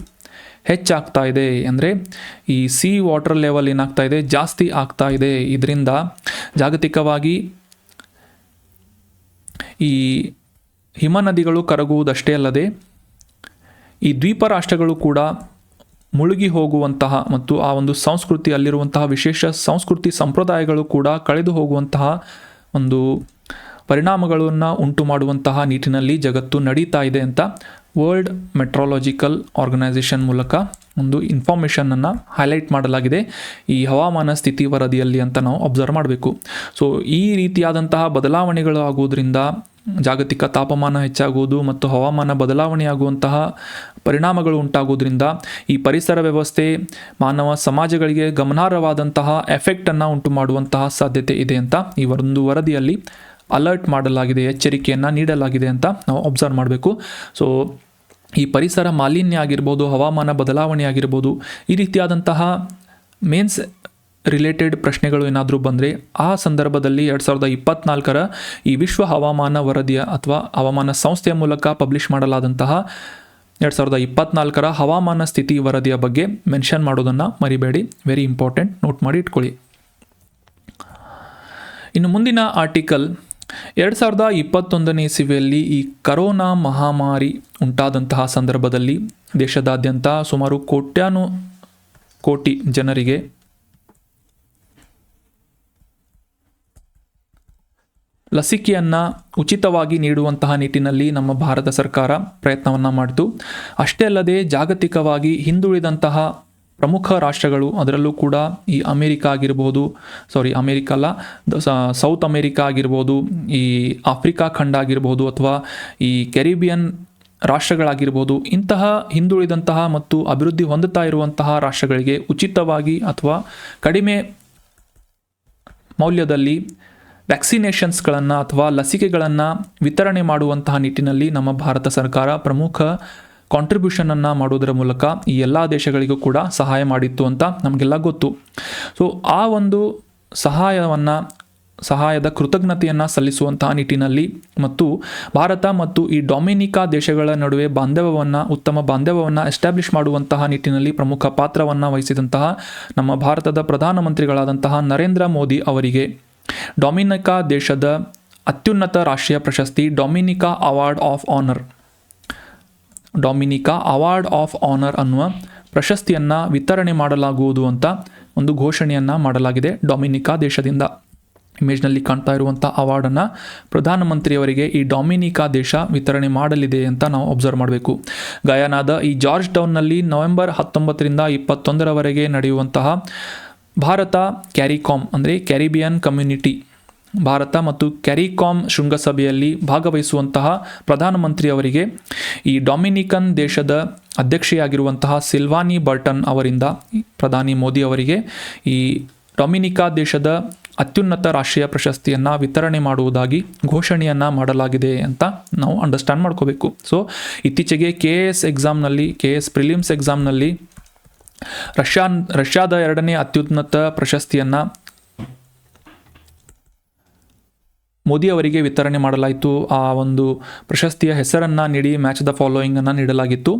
ಹೆಚ್ಚಾಗ್ತಾ ಇದೆ. ಅಂದರೆ ಈ ಸಿ ವಾಟರ್ ಲೆವೆಲ್ ಏನಾಗ್ತಾ ಇದೆ, ಜಾಸ್ತಿ ಆಗ್ತಾ ಇದೆ. ಇದರಿಂದ ಜಾಗತಿಕವಾಗಿ ಈ ಹಿಮನದಿಗಳು ಕರಗುವುದಷ್ಟೇ ಅಲ್ಲದೆ ಈ ದ್ವೀಪ ರಾಷ್ಟ್ರಗಳು ಕೂಡ ಮುಳುಗಿ ಹೋಗುವಂತಹ ಮತ್ತು ಆ ಒಂದು ಸಂಸ್ಕೃತಿ, ಅಲ್ಲಿರುವಂತಹ ವಿಶೇಷ ಸಂಸ್ಕೃತಿ ಸಂಪ್ರದಾಯಗಳು ಕೂಡ ಕಳೆದು ಹೋಗುವಂತಹ ಒಂದು ಪರಿಣಾಮಗಳನ್ನು ಉಂಟು ಮಾಡುವಂತಹ ನಿಟ್ಟಿನಲ್ಲಿ ಜಗತ್ತು ನಡೀತಾ ಇದೆ ಅಂತ ವರ್ಲ್ಡ್ ಮೆಟ್ರಾಲಜಿಕಲ್ ಆರ್ಗನೈಸೇಷನ್ ಮೂಲಕ ಒಂದು ಇನ್ಫಾರ್ಮೇಷನನ್ನು ಹೈಲೈಟ್ ಮಾಡಲಾಗಿದೆ ಈ ಹವಾಮಾನ ಸ್ಥಿತಿ ವರದಿಯಲ್ಲಿ ಅಂತ ನಾವು ಅಬ್ಸರ್ವ್ ಮಾಡಬೇಕು. ಸೊ ಈ ರೀತಿಯಾದಂತಹ ಬದಲಾವಣೆಗಳು ಆಗುವುದರಿಂದ ಜಾಗತಿಕ ತಾಪಮಾನ ಹೆಚ್ಚಾಗುವುದು ಮತ್ತು ಹವಾಮಾನ ಬದಲಾವಣೆಯಾಗುವಂತಹ ಪರಿಣಾಮಗಳು ಉಂಟಾಗುವುದರಿಂದ ಈ ಪರಿಸರ ವ್ಯವಸ್ಥೆ, ಮಾನವ ಸಮಾಜಗಳಿಗೆ ಗಮನಾರ್ಹವಾದಂತಹ ಎಫೆಕ್ಟನ್ನು ಉಂಟು ಮಾಡುವಂತಹ ಸಾಧ್ಯತೆ ಇದೆ ಅಂತ ಈ ಒಂದು ವರದಿಯಲ್ಲಿ ಅಲರ್ಟ್ ಮಾಡಲಾಗಿದೆ, ಎಚ್ಚರಿಕೆಯನ್ನು ನೀಡಲಾಗಿದೆ ಅಂತ ನಾವು ಅಬ್ಸರ್ವ್ ಮಾಡಬೇಕು. ಸೊ ಈ ಪರಿಸರ ಮಾಲಿನ್ಯ ಆಗಿರ್ಬೋದು, ಹವಾಮಾನ ಬದಲಾವಣೆ ಆಗಿರ್ಬೋದು, ಈ ರೀತಿಯಾದಂತಹ ಮೇನ್ಸ್ ರಿಲೇಟೆಡ್ ಪ್ರಶ್ನೆಗಳು ಏನಾದರೂ ಬಂದರೆ ಆ ಸಂದರ್ಭದಲ್ಲಿ 2024 ಈ ವಿಶ್ವ ಹವಾಮಾನ ವರದಿಯ ಅಥವಾ ಹವಾಮಾನ ಸಂಸ್ಥೆಯ ಮೂಲಕ ಪಬ್ಲಿಷ್ ಮಾಡಲಾದಂತಹ 2024 ಹವಾಮಾನ ಸ್ಥಿತಿ ವರದಿಯ ಬಗ್ಗೆ ಮೆನ್ಷನ್ ಮಾಡೋದನ್ನು ಮರಿಬೇಡಿ. ವೆರಿ ಇಂಪಾರ್ಟೆಂಟ್, ನೋಟ್ ಮಾಡಿ ಇಟ್ಕೊಳ್ಳಿ. ಇನ್ನು ಮುಂದಿನ ಆರ್ಟಿಕಲ್ 2021ನೇ ಇಸವಿಯಲ್ಲಿ ಈ ಕರೋನಾ ಮಹಾಮಾರಿ ಉಂಟಾದಂತಹ ಸಂದರ್ಭದಲ್ಲಿ ದೇಶದಾದ್ಯಂತ ಸುಮಾರು ಕೋಟಿ ಜನರಿಗೆ ಲಸಿಕೆಯನ್ನು ಉಚಿತವಾಗಿ ನೀಡುವಂತಹ ನಿಟ್ಟಿನಲ್ಲಿ ನಮ್ಮ ಭಾರತ ಸರ್ಕಾರ ಪ್ರಯತ್ನವನ್ನು ಮಾಡಿತು. ಅಷ್ಟೇ ಅಲ್ಲದೆ ಜಾಗತಿಕವಾಗಿ ಹಿಂದುಳಿದಂತಹ ಪ್ರಮುಖ ರಾಷ್ಟ್ರಗಳು, ಅದರಲ್ಲೂ ಕೂಡ ಈ ಸೌತ್ ಅಮೇರಿಕಾ ಆಗಿರ್ಬೋದು, ಈ ಆಫ್ರಿಕಾ ಖಂಡ ಆಗಿರ್ಬೋದು, ಅಥವಾ ಈ ಕೆರಿಬಿಯನ್ ರಾಷ್ಟ್ರಗಳಾಗಿರ್ಬೋದು, ಇಂತಹ ಹಿಂದುಳಿದಂತಹ ಮತ್ತು ಅಭಿವೃದ್ಧಿ ಹೊಂದುತ್ತಾ ಇರುವಂತಹ ರಾಷ್ಟ್ರಗಳಿಗೆ ಉಚಿತವಾಗಿ ಅಥವಾ ಕಡಿಮೆ ಮೌಲ್ಯದಲ್ಲಿ ವ್ಯಾಕ್ಸಿನೇಷನ್ಸ್ಗಳನ್ನು ಅಥವಾ ಲಸಿಕೆಗಳನ್ನು ವಿತರಣೆ ಮಾಡುವಂತಹ ನಿಟ್ಟಿನಲ್ಲಿ ನಮ್ಮ ಭಾರತ ಸರ್ಕಾರ ಪ್ರಮುಖ ಕಾಂಟ್ರಿಬ್ಯೂಷನನ್ನು ಮಾಡೋದರ ಮೂಲಕ ಈ ಎಲ್ಲ ದೇಶಗಳಿಗೂ ಕೂಡ ಸಹಾಯ ಮಾಡಿತ್ತು ಅಂತ ನಮಗೆಲ್ಲ ಗೊತ್ತು. ಸೊ ಆ ಒಂದು ಸಹಾಯದ ಕೃತಜ್ಞತೆಯನ್ನು ಸಲ್ಲಿಸುವಂತಹ ನಿಟ್ಟಿನಲ್ಲಿ ಮತ್ತು ಭಾರತ ಮತ್ತು ಈ ಡೊಮಿನಿಕಾ ದೇಶಗಳ ನಡುವೆ ಉತ್ತಮ ಬಾಂಧವ್ಯವನ್ನು ಎಸ್ಟಾಬ್ಲಿಷ್ ಮಾಡುವಂತಹ ನಿಟ್ಟಿನಲ್ಲಿ ಪ್ರಮುಖ ಪಾತ್ರವನ್ನು ವಹಿಸಿದಂತಹ ನಮ್ಮ ಭಾರತದ ಪ್ರಧಾನಮಂತ್ರಿಗಳಾದಂತಹ ನರೇಂದ್ರ ಮೋದಿ ಅವರಿಗೆ ಡೊಮಿನಿಕಾ ದೇಶದ ಅತ್ಯುನ್ನತ ರಾಷ್ಟ್ರೀಯ ಪ್ರಶಸ್ತಿ ಡೊಮಿನಿಕಾ ಅವಾರ್ಡ್ ಆಫ್ ಆನರ್ ಅನ್ನುವ ಪ್ರಶಸ್ತಿಯನ್ನು ವಿತರಣೆ ಮಾಡಲಾಗುವುದು ಅಂತ ಒಂದು ಘೋಷಣೆಯನ್ನು ಮಾಡಲಾಗಿದೆ ಡೊಮಿನಿಕಾ ದೇಶದಿಂದ. ಇಮೇಜ್ನಲ್ಲಿ ಕಾಣ್ತಾ ಇರುವಂಥ ಅವಾರ್ಡನ್ನು ಪ್ರಧಾನಮಂತ್ರಿಯವರಿಗೆ ಈ ಡೊಮಿನಿಕಾ ದೇಶ ವಿತರಣೆ ಮಾಡಲಿದೆ ಅಂತ ನಾವು ಅಬ್ಸರ್ವ್ ಮಾಡಬೇಕು. ಗಯಾನಾದ ಈ ಜಾರ್ಜ್ ಟೌನ್ನಲ್ಲಿ ನವೆಂಬರ್ 19ರಿಂದ 21ರವರೆಗೆ ನಡೆಯುವಂತಹ ಭಾರತ ಕ್ಯಾರಿಕಾಮ್ ಅಂದರೆ ಕ್ಯಾರಿಬಿಯನ್ ಕಮ್ಯುನಿಟಿ ಭಾರತ ಮತ್ತು ಕ್ಯಾರಿಕಾಮ್ ಶೃಂಗಸಭೆಯಲ್ಲಿ ಭಾಗವಹಿಸುವಂತಹ ಪ್ರಧಾನಮಂತ್ರಿಯವರಿಗೆ ಈ ಡೊಮಿನಿಕನ್ ದೇಶದ ಅಧ್ಯಕ್ಷೆಯಾಗಿರುವಂತಹ ಸಿಲ್ವಾನಿ ಬರ್ಟನ್ ಅವರಿಂದ ಪ್ರಧಾನಿ ಮೋದಿ ಅವರಿಗೆ ಈ ಡೊಮಿನಿಕಾ ದೇಶದ ಅತ್ಯುನ್ನತ ರಾಷ್ಟ್ರೀಯ ಪ್ರಶಸ್ತಿಯನ್ನು ವಿತರಣೆ ಮಾಡುವುದಾಗಿ ಘೋಷಣೆಯನ್ನು ಮಾಡಲಾಗಿದೆ ಅಂತ ನಾವು ಅಂಡರ್ಸ್ಟ್ಯಾಂಡ್ ಮಾಡ್ಕೋಬೇಕು. ಸೊ ಇತ್ತೀಚೆಗೆ KS ಪ್ರಿಲಿಮ್ಸ್ ಎಕ್ಸಾಮ್ನಲ್ಲಿ ರಷ್ಯಾದ 2ನೇ ಅತ್ಯುನ್ನತ ಪ್ರಶಸ್ತಿಯನ್ನು ಮೋದಿ ಅವರಿಗೆ ವಿತರಣೆ ಮಾಡಲಾಯಿತು. ಆ ಒಂದು ಪ್ರಶಸ್ತಿಯ ಹೆಸರನ್ನು ನೀಡಿ ಮ್ಯಾಚ್ ದ ಫಾಲೋಯಿಂಗನ್ನು ನೀಡಲಾಗಿತ್ತು.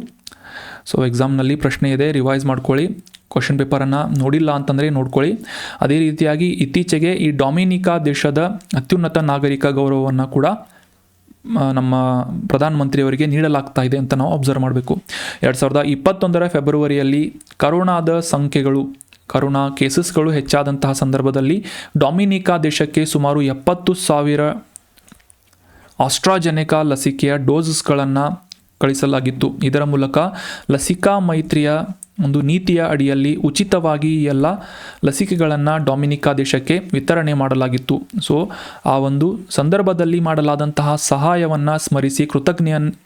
ಸೊ ಎಕ್ಸಾಮ್ನಲ್ಲಿ ಪ್ರಶ್ನೆ ಇದೆ, ರಿವೈಸ್ ಮಾಡ್ಕೊಳ್ಳಿ. ಕ್ವಶನ್ ಪೇಪರನ್ನು ನೋಡಿಲ್ಲ ಅಂತಂದರೆ ನೋಡ್ಕೊಳ್ಳಿ. ಅದೇ ರೀತಿಯಾಗಿ ಇತ್ತೀಚೆಗೆ ಈ ಡೊಮಿನಿಕಾ ದೇಶದ ಅತ್ಯುನ್ನತ ನಾಗರಿಕ ಗೌರವವನ್ನು ಕೂಡ ನಮ್ಮ ಪ್ರಧಾನಮಂತ್ರಿಯವರಿಗೆ ನೀಡಲಾಗ್ತಾ ಇದೆ ಅಂತ ನಾವು ಅಬ್ಸರ್ವ್ ಮಾಡಬೇಕು. 2021 ಫೆಬ್ರವರಿಯಲ್ಲಿ ಕರೋನಾ ಕೇಸಸ್ಗಳು ಹೆಚ್ಚಾದಂತಹ ಸಂದರ್ಭದಲ್ಲಿ ಡೊಮಿನಿಕಾ ದೇಶಕ್ಕೆ ಸುಮಾರು 70,000 ಆಸ್ಟ್ರಾಜೆನೆಕಾ ಲಸಿಕೆಯ ಡೋಸಸ್ಗಳನ್ನು ಕಳಿಸಲಾಗಿತ್ತು. ಇದರ ಮೂಲಕ ಲಸಿಕಾ ಮೈತ್ರಿಯ ಒಂದು ನೀತಿಯ ಅಡಿಯಲ್ಲಿ ಉಚಿತವಾಗಿ ಎಲ್ಲ ಲಸಿಕೆಗಳನ್ನು ಡೊಮಿನಿಕಾ ದೇಶಕ್ಕೆ ವಿತರಣೆ ಮಾಡಲಾಗಿತ್ತು. ಸೊ ಆ ಒಂದು ಸಂದರ್ಭದಲ್ಲಿ ಮಾಡಲಾದಂತಹ ಸಹಾಯವನ್ನು ಸ್ಮರಿಸಿ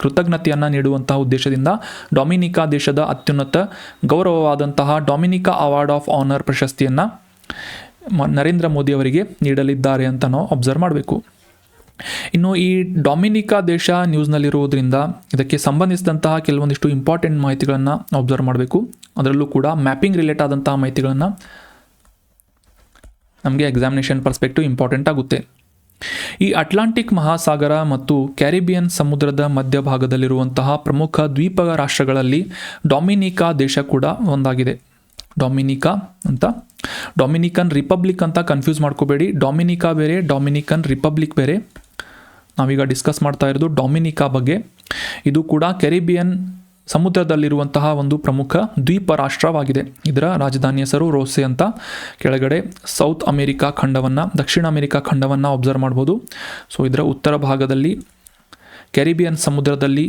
ಕೃತಜ್ಞತೆಯನ್ನು ನೀಡುವಂತಹ ಉದ್ದೇಶದಿಂದ ಡೊಮಿನಿಕಾ ದೇಶದ ಅತ್ಯುನ್ನತ ಗೌರವವಾದಂತಹ ಡೊಮಿನಿಕಾ ಅವಾರ್ಡ್ ಆಫ್ ಆನರ್ ಪ್ರಶಸ್ತಿಯನ್ನು ನರೇಂದ್ರ ಮೋದಿ ಅವರಿಗೆ ನೀಡಲಿದ್ದಾರೆ ಅಂತ ನಾವು ಅಬ್ಸರ್ವ್ ಮಾಡಬೇಕು. ಇನ್ನು ಈ ಡೊಮಿನಿಕಾ ದೇಶ ನ್ಯೂಸ್ನಲ್ಲಿರುವುದರಿಂದ ಇದಕ್ಕೆ ಸಂಬಂಧಿಸಿದಂತಹ ಕೆಲವೊಂದಿಷ್ಟು ಇಂಪಾರ್ಟೆಂಟ್ ಮಾಹಿತಿಗಳನ್ನು ಅಬ್ಸರ್ವ್ ಮಾಡಬೇಕು. ಅದರಲ್ಲೂ ಕೂಡ ಮ್ಯಾಪಿಂಗ್ ರಿಲೇಟ್ ಆದಂತಹ ಮಾಹಿತಿಗಳನ್ನು ನಮಗೆ ಎಕ್ಸಾಮಿನೇಷನ್ ಪರ್ಸ್ಪೆಕ್ಟಿವ್ ಇಂಪಾರ್ಟೆಂಟ್ ಆಗುತ್ತೆ. ಈ ಅಟ್ಲಾಂಟಿಕ್ ಮಹಾಸಾಗರ ಮತ್ತು ಕ್ಯಾರಿಬಿಯನ್ ಸಮುದ್ರದ ಮಧ್ಯಭಾಗದಲ್ಲಿರುವಂತಹ ಪ್ರಮುಖ ದ್ವೀಪ ರಾಷ್ಟ್ರಗಳಲ್ಲಿ ಡೊಮಿನಿಕಾ ದೇಶ ಕೂಡ ಒಂದಾಗಿದೆ. ಡೊಮಿನಿಕನ್ ರಿಪಬ್ಲಿಕ್ ಅಂತ ಕನ್ಫ್ಯೂಸ್ ಮಾಡ್ಕೋಬೇಡಿ. ಡೊಮಿನಿಕಾ ಬೇರೆ, ಡೊಮಿನಿಕನ್ ರಿಪಬ್ಲಿಕ್ ಬೇರೆ. ನಾವೀಗ ಡಿಸ್ಕಸ್ ಮಾಡ್ತಾ ಇರೋದು ಡೊಮಿನಿಕಾ ಬಗ್ಗೆ. ಇದು ಕೂಡ ಕೆರಿಬಿಯನ್ ಸಮುದ್ರದಲ್ಲಿರುವಂತಹ ಒಂದು ಪ್ರಮುಖ ದ್ವೀಪ ರಾಷ್ಟ್ರವಾಗಿದೆ. ಇದರ ರಾಜಧಾನಿ ಹೆಸರು ರೋಸೆ ಅಂತ. ಕೆಳಗಡೆ ದಕ್ಷಿಣ ಅಮೆರಿಕಾ ಖಂಡವನ್ನು ಅಬ್ಸರ್ವ್ ಮಾಡ್ಬೋದು. ಸೊ ಇದರ ಉತ್ತರ ಭಾಗದಲ್ಲಿ ಕೆರಿಬಿಯನ್ ಸಮುದ್ರದಲ್ಲಿ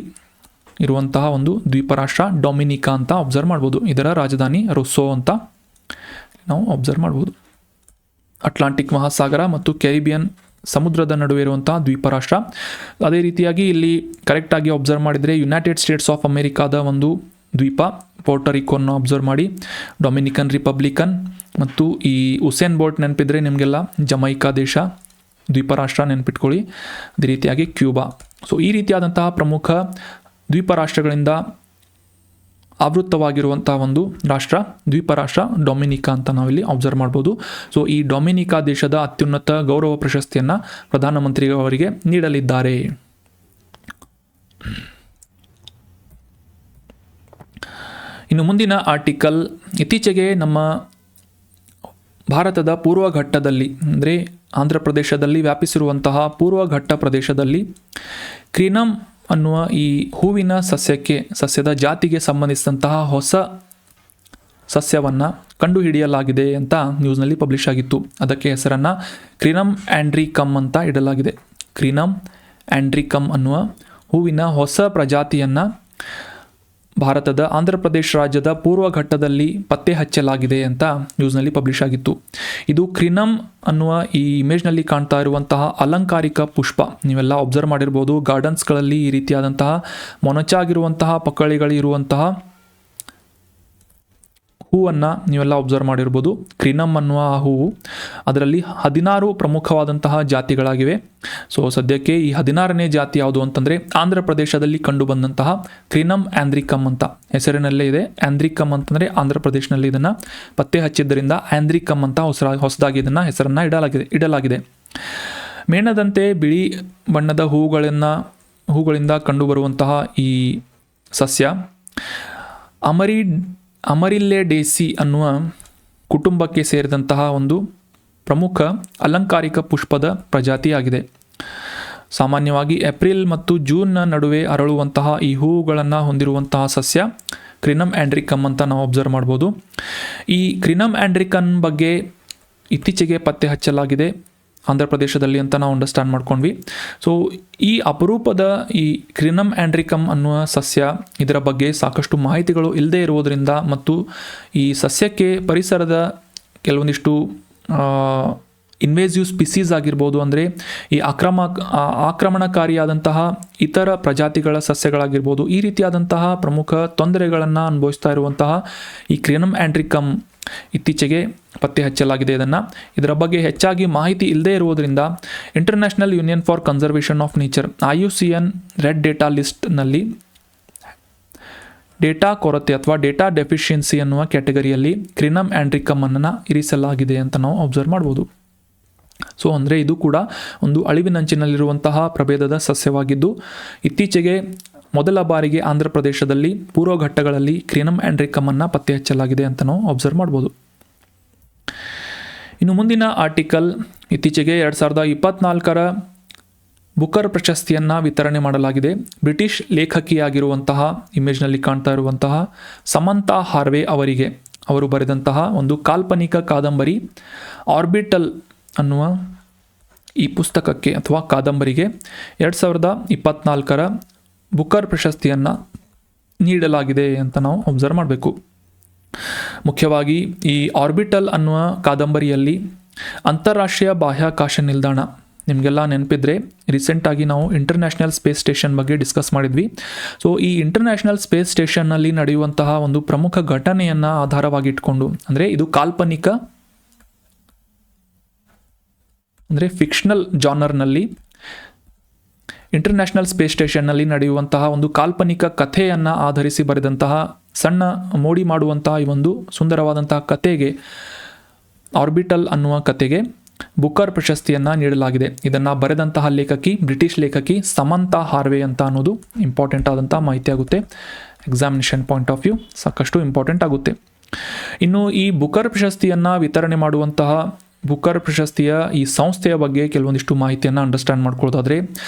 ಇರುವಂತಹ ಒಂದು ದ್ವೀಪ ರಾಷ್ಟ್ರ ಡೊಮಿನಿಕಾ ಅಂತ ಅಬ್ಸರ್ವ್ ಮಾಡ್ಬೋದು. ಇದರ ರಾಜಧಾನಿ ರೋಸೋ ಅಂತ ನಾವು ಅಬ್ಸರ್ವ್ ಮಾಡ್ಬೋದು. ಅಟ್ಲಾಂಟಿಕ್ ಮಹಾಸಾಗರ ಮತ್ತು ಕೆರಿಬಿಯನ್ ಸಮುದ್ರದ ನಡುವೆ ಇರುವಂತಹ ದ್ವೀಪ ರಾಷ್ಟ್ರ. ಅದೇ ರೀತಿಯಾಗಿ ಇಲ್ಲಿ ಕರೆಕ್ಟಾಗಿ ಅಬ್ಸರ್ವ್ ಮಾಡಿದರೆ ಯುನೈಟೆಡ್ ಸ್ಟೇಟ್ಸ್ ಆಫ್ ಅಮೆರಿಕಾದ ಒಂದು ದ್ವೀಪ ಪೋರ್ಟರಿಕೋನ್ನು ಅಬ್ಸರ್ವ್ ಮಾಡಿ. ಡೊಮಿನಿಕನ್ ರಿಪಬ್ಲಿಕನ್ ಮತ್ತು ಈ ಉಸೇನ್ ಬೋಲ್ಟ್ ನೆನಪಿದ್ರೆ ನಿಮಗೆಲ್ಲ ಜಮೈಕಾ ದೇಶ ದ್ವೀಪ ರಾಷ್ಟ್ರ ನೆನಪಿಟ್ಕೊಳ್ಳಿ. ಅದೇ ರೀತಿಯಾಗಿ ಕ್ಯೂಬಾ. ಸೊ ಈ ರೀತಿಯಾದಂತಹ ಪ್ರಮುಖ ದ್ವೀಪ ರಾಷ್ಟ್ರಗಳಿಂದ ಆವೃತ್ತವಾಗಿರುವಂತಹ ಒಂದು ದ್ವೀಪ ರಾಷ್ಟ್ರ ಡೊಮಿನಿಕಾ ಅಂತ ನಾವಿಲ್ಲಿ ಅಬ್ಸರ್ವ್ ಮಾಡ್ಬೋದು. ಸೊ ಈ ಡೊಮಿನಿಕಾ ದೇಶದ ಅತ್ಯುನ್ನತ ಗೌರವ ಪ್ರಶಸ್ತಿಯನ್ನು ಪ್ರಧಾನಮಂತ್ರಿಯವರಿಗೆ ನೀಡಲಿದ್ದಾರೆ. ಇನ್ನು ಮುಂದಿನ ಆರ್ಟಿಕಲ್, ಇತ್ತೀಚೆಗೆ ನಮ್ಮ ಭಾರತದ ಪೂರ್ವಘಟ್ಟದಲ್ಲಿ ಅಂದರೆ ಆಂಧ್ರ ಪ್ರದೇಶದಲ್ಲಿ ವ್ಯಾಪಿಸಿರುವಂತಹ ಪೂರ್ವಘಟ್ಟ ಪ್ರದೇಶದಲ್ಲಿ ಕ್ರಿನಮ್ ಅನ್ನುವ ಈ ಹೂವಿನ ಸಸ್ಯದ ಜಾತಿಗೆ ಸಂಬಂಧಿಸಿದಂತಹ ಹೊಸ ಸಸ್ಯವನ್ನು ಕಂಡುಹಿಡಿಯಲಾಗಿದೆ ಅಂತ ನ್ಯೂಸ್ನಲ್ಲಿ ಪಬ್ಲಿಷ್ ಆಗಿತ್ತು. ಅದಕ್ಕೆ ಹೆಸರನ್ನು ಕ್ರಿನಮ್ ಆಂಡ್ರಿಕಮ್ ಅಂತ ಇಡಲಾಗಿದೆ. ಕ್ರಿನಮ್ ಆಂಡ್ರಿಕಮ್ ಅನ್ನುವ ಹೂವಿನ ಹೊಸ ಪ್ರಜಾತಿಯನ್ನು ಭಾರತದ ಆಂಧ್ರ ಪ್ರದೇಶ ರಾಜ್ಯದ ಪೂರ್ವಘಟ್ಟದಲ್ಲಿ ಪತ್ತೆ ಹಚ್ಚಲಾಗಿದೆ ಅಂತ ನ್ಯೂಸ್ನಲ್ಲಿ ಪಬ್ಲಿಷ್ ಆಗಿತ್ತು. ಇದು ಕ್ರಿನಮ್ ಅನ್ನುವ ಈ ಇಮೇಜ್ನಲ್ಲಿ ಕಾಣ್ತಾ ಇರುವಂತಹ ಅಲಂಕಾರಿಕ ಪುಷ್ಪ. ನೀವೆಲ್ಲ ಅಬ್ಸರ್ವ್ ಮಾಡಿರ್ಬೋದು, ಗಾರ್ಡನ್ಸ್ಗಳಲ್ಲಿ ಈ ರೀತಿಯಾದಂತಹ ಮೊನಚಾಗಿರುವಂತಹ ಪಕ್ಕಳಿಗಳಿರುವಂತಹ ಹೂವನ್ನು ನೀವೆಲ್ಲ ಅಬ್ಸರ್ವ್ ಮಾಡಿರ್ಬೋದು. ಕ್ರಿನಮ್ ಅನ್ನುವ ಆ ಹೂವು, ಅದರಲ್ಲಿ 16 ಪ್ರಮುಖವಾದಂತಹ ಜಾತಿಗಳಾಗಿವೆ. ಸೊ ಸದ್ಯಕ್ಕೆ ಈ 16ನೇ ಜಾತಿ ಯಾವುದು ಅಂತಂದರೆ ಆಂಧ್ರ ಪ್ರದೇಶದಲ್ಲಿ ಕಂಡುಬಂದಂತಹ ಕ್ರಿನಮ್ ಆಂದ್ರಿಕಮ್ ಅಂತ ಹೆಸರಿನಲ್ಲೇ ಇದೆ. ಆಂದ್ರಿಕಮ್ ಅಂತಂದರೆ ಆಂಧ್ರ ಪ್ರದೇಶದಲ್ಲಿ ಇದನ್ನು ಪತ್ತೆ ಹಚ್ಚಿದ್ದರಿಂದ ಆಂದ್ರಿಕಮ್ ಅಂತ ಹೊಸದಾಗಿ ಇದನ್ನು ಹೆಸರನ್ನು ಇಡಲಾಗಿದೆ. ಮೇಣದಂತೆ ಬಿಳಿ ಬಣ್ಣದ ಹೂಗಳಿಂದ ಕಂಡುಬರುವಂತಹ ಈ ಸಸ್ಯ ಅಮರಿಲ್ಲೇಡೇಸಿ ಅನ್ನುವ ಕುಟುಂಬಕ್ಕೆ ಸೇರಿದಂತಹ ಒಂದು ಪ್ರಮುಖ ಅಲಂಕಾರಿಕ ಪುಷ್ಪದ ಪ್ರಜಾತಿಯಾಗಿದೆ. ಸಾಮಾನ್ಯವಾಗಿ ಏಪ್ರಿಲ್ ಮತ್ತು ಜೂನ್ನ ನಡುವೆ ಅರಳುವಂತಹ ಈ ಹೂವುಗಳನ್ನು ಹೊಂದಿರುವಂತಹ ಸಸ್ಯ ಕ್ರಿನಮ್ ಆಂಡ್ರಿಕಮ್ ಅಂತ ನಾವು ಅಬ್ಸರ್ವ್ ಮಾಡ್ಬೋದು. ಈ ಕ್ರಿನಮ್ ಆಂಡ್ರಿಕಮ್ ಬಗ್ಗೆ ಇತ್ತೀಚೆಗೆ ಪತ್ತೆ ಹಚ್ಚಲಾಗಿದೆ ಆಂಧ್ರ ಪ್ರದೇಶದಲ್ಲಿ ಅಂತ ನಾವು ಅಂಡರ್ಸ್ಟ್ಯಾಂಡ್ ಮಾಡ್ಕೊಂಡ್ವಿ. ಸೊ ಈ ಅಪರೂಪದ ಈ ಕ್ರಿನಮ್ ಆಂಡ್ರಿಕಮ್ ಅನ್ನುವ ಸಸ್ಯ, ಇದರ ಬಗ್ಗೆ ಸಾಕಷ್ಟು ಮಾಹಿತಿಗಳು ಇಲ್ಲದೆ ಇರುವುದರಿಂದ ಮತ್ತು ಈ ಸಸ್ಯಕ್ಕೆ ಪರಿಸರದ ಕೆಲವೊಂದಿಷ್ಟು ಇನ್ವೇಸಿವ್ ಸ್ಪಿಸೀಸ್ ಆಗಿರ್ಬೋದು, ಅಂದರೆ ಈ ಆಕ್ರಮಣಕಾರಿಯಾದಂತಹ ಇತರ ಪ್ರಜಾತಿಗಳ ಸಸ್ಯಗಳಾಗಿರ್ಬೋದು, ಈ ರೀತಿಯಾದಂತಹ ಪ್ರಮುಖ ತೊಂದರೆಗಳನ್ನು ಅನುಭವಿಸ್ತಾ ಇರುವಂತಹ ಈ ಕ್ರಿನಮ್ ಆಂಡ್ರಿಕಮ್ ಇತ್ತೀಚೆಗೆ ಪತ್ತೆ ಹಚ್ಚಲಾಗಿದೆ. ಇದರ ಬಗ್ಗೆ ಹೆಚ್ಚಾಗಿ ಮಾಹಿತಿ ಇಲ್ಲದೇ ಇರುವುದರಿಂದ International Union for Conservation of Nature IUCN red data ಲಿಸ್ಟ್ನಲ್ಲಿ ಡೇಟಾ ಕೊರತೆ ಅಥವಾ ಡೇಟಾ ಡೆಫಿಷಿಯನ್ಸಿ ಅನ್ನುವ ಕ್ಯಾಟಗರಿಯಲ್ಲಿ ಕ್ರಿನಮ್ ಆಂಡ್ರಿಕಮ್ ಅನ್ನು ಇರಿಸಲಾಗಿದೆ ಅಂತ ನಾವು ಅಬ್ಸರ್ವ್ ಮಾಡ್ಬೋದು. ಸೊ ಅಂದರೆ ಇದು ಕೂಡ ಒಂದು ಅಳಿವಿನಂಚಿನಲ್ಲಿರುವಂತಹ ಪ್ರಭೇದದ ಸಸ್ಯವಾಗಿದ್ದು, ಇತ್ತೀಚೆಗೆ ಮೊದಲ ಬಾರಿಗೆ ಆಂಧ್ರ ಪ್ರದೇಶದಲ್ಲಿ ಪೂರ್ವ ಘಟ್ಟಗಳಲ್ಲಿ ಕ್ರಿನಮ್ ಆಂಡ್ರಿಕಮ್ ಅನ್ನು ಪತ್ತೆ ಹಚ್ಚಲಾಗಿದೆ ಅಂತ ನಾವು ಅಬ್ಸರ್ವ್ ಮಾಡ್ಬೋದು. ಇನ್ನು ಮುಂದಿನ ಆರ್ಟಿಕಲ್, ಇತ್ತೀಚೆಗೆ 2024ರ ಬುಕರ್ ಪ್ರಶಸ್ತಿಯನ್ನು ವಿತರಣೆ ಮಾಡಲಾಗಿದೆ. ಬ್ರಿಟಿಷ್ ಲೇಖಕಿಯಾಗಿರುವಂತಹ ಇಮೇಜ್ನಲ್ಲಿ ಕಾಣ್ತಾ ಇರುವಂತಹ ಸಮಂತಾ ಹಾರ್ವೆ ಅವರು ಬರೆದಂತಹ ಒಂದು ಕಾಲ್ಪನಿಕ ಕಾದಂಬರಿ ಆರ್ಬಿಟಲ್ ಅನ್ನುವ ಈ ಪುಸ್ತಕಕ್ಕೆ ಅಥವಾ ಕಾದಂಬರಿಗೆ 2024ರ ಬುಕರ್ ಪ್ರಶಸ್ತಿಯನ್ನು ನೀಡಲಾಗಿದೆ ಅಂತ ನಾವು ಅಬ್ಸರ್ವ್ ಮಾಡಬೇಕು. ಮುಖ್ಯವಾಗಿ ಈ ಆರ್ಬಿಟಲ್ ಅನ್ನುವ ಕಾದಂಬರಿಯಲ್ಲಿ ಅಂತಾರಾಷ್ಟ್ರೀಯ ಬಾಹ್ಯಾಕಾಶ ನಿಲ್ದಾಣ, ನಿಮಗೆಲ್ಲ ನೆನಪಿದ್ರೆ ರೀಸೆಂಟಾಗಿ ನಾವು ಇಂಟರ್ನ್ಯಾಷನಲ್ ಸ್ಪೇಸ್ ಸ್ಟೇಷನ್ ಬಗ್ಗೆ ಡಿಸ್ಕಸ್ ಮಾಡಿದ್ವಿ. ಸೊ ಈ ಇಂಟರ್ನ್ಯಾಷನಲ್ ಸ್ಪೇಸ್ ಸ್ಟೇಷನ್ನಲ್ಲಿ ನಡೆಯುವಂತಹ ಒಂದು ಪ್ರಮುಖ ಘಟನೆಯನ್ನು ಆಧಾರವಾಗಿಟ್ಕೊಂಡು, ಅಂದರೆ ಇದು ಕಾಲ್ಪನಿಕ ಅಂದರೆ ಫಿಕ್ಷನಲ್ ಜಾನರ್ನಲ್ಲಿ ಇಂಟರ್ನ್ಯಾಷನಲ್ ಸ್ಪೇಸ್ ಸ್ಟೇಷನ್ನಲ್ಲಿ ನಡೆಯುವಂತಹ ಒಂದು ಕಾಲ್ಪನಿಕ ಕಥೆಯನ್ನು ಆಧರಿಸಿ ಬರೆದಂತಹ ಸಣ್ಣ ಮೋಡಿ ಮಾಡುವಂತಹ ಈ ಒಂದು ಸುಂದರವಾದಂತಹ ಕಥೆಗೆ, ಆರ್ಬಿಟಲ್ ಅನ್ನುವ ಕಥೆಗೆ ಬುಕರ್ ಪ್ರಶಸ್ತಿಯನ್ನು ನೀಡಲಾಗಿದೆ. ಇದನ್ನು ಬರೆದಂತಹ ಬ್ರಿಟಿಷ್ ಲೇಖಕಿ ಸಮಂತಾ ಹಾರ್ವೆ ಅಂತ ಅನ್ನೋದು ಇಂಪಾರ್ಟೆಂಟ್ ಆದಂಥ ಮಾಹಿತಿ ಆಗುತ್ತೆ. ಎಕ್ಸಾಮಿನೇಷನ್ ಪಾಯಿಂಟ್ ಆಫ್ ವ್ಯೂ ಸಾಕಷ್ಟು ಇಂಪಾರ್ಟೆಂಟ್ ಆಗುತ್ತೆ. ಇನ್ನು ಈ ಬುಕರ್ ಪ್ರಶಸ್ತಿಯನ್ನು ವಿತರಣೆ ಮಾಡುವಂತಹ ಬುಕರ್ ಪ್ರಶಸ್ತಿಯ ಈ ಸಂಸ್ಥೆಯ ಬಗ್ಗೆ ಕೆಲವೊಂದಿಷ್ಟು ಮಾಹಿತಿಯನ್ನು ಅಂಡರ್ಸ್ಟ್ಯಾಂಡ್ ಮಾಡ್ಕೊಳ್ಳೋದಾದರೆ,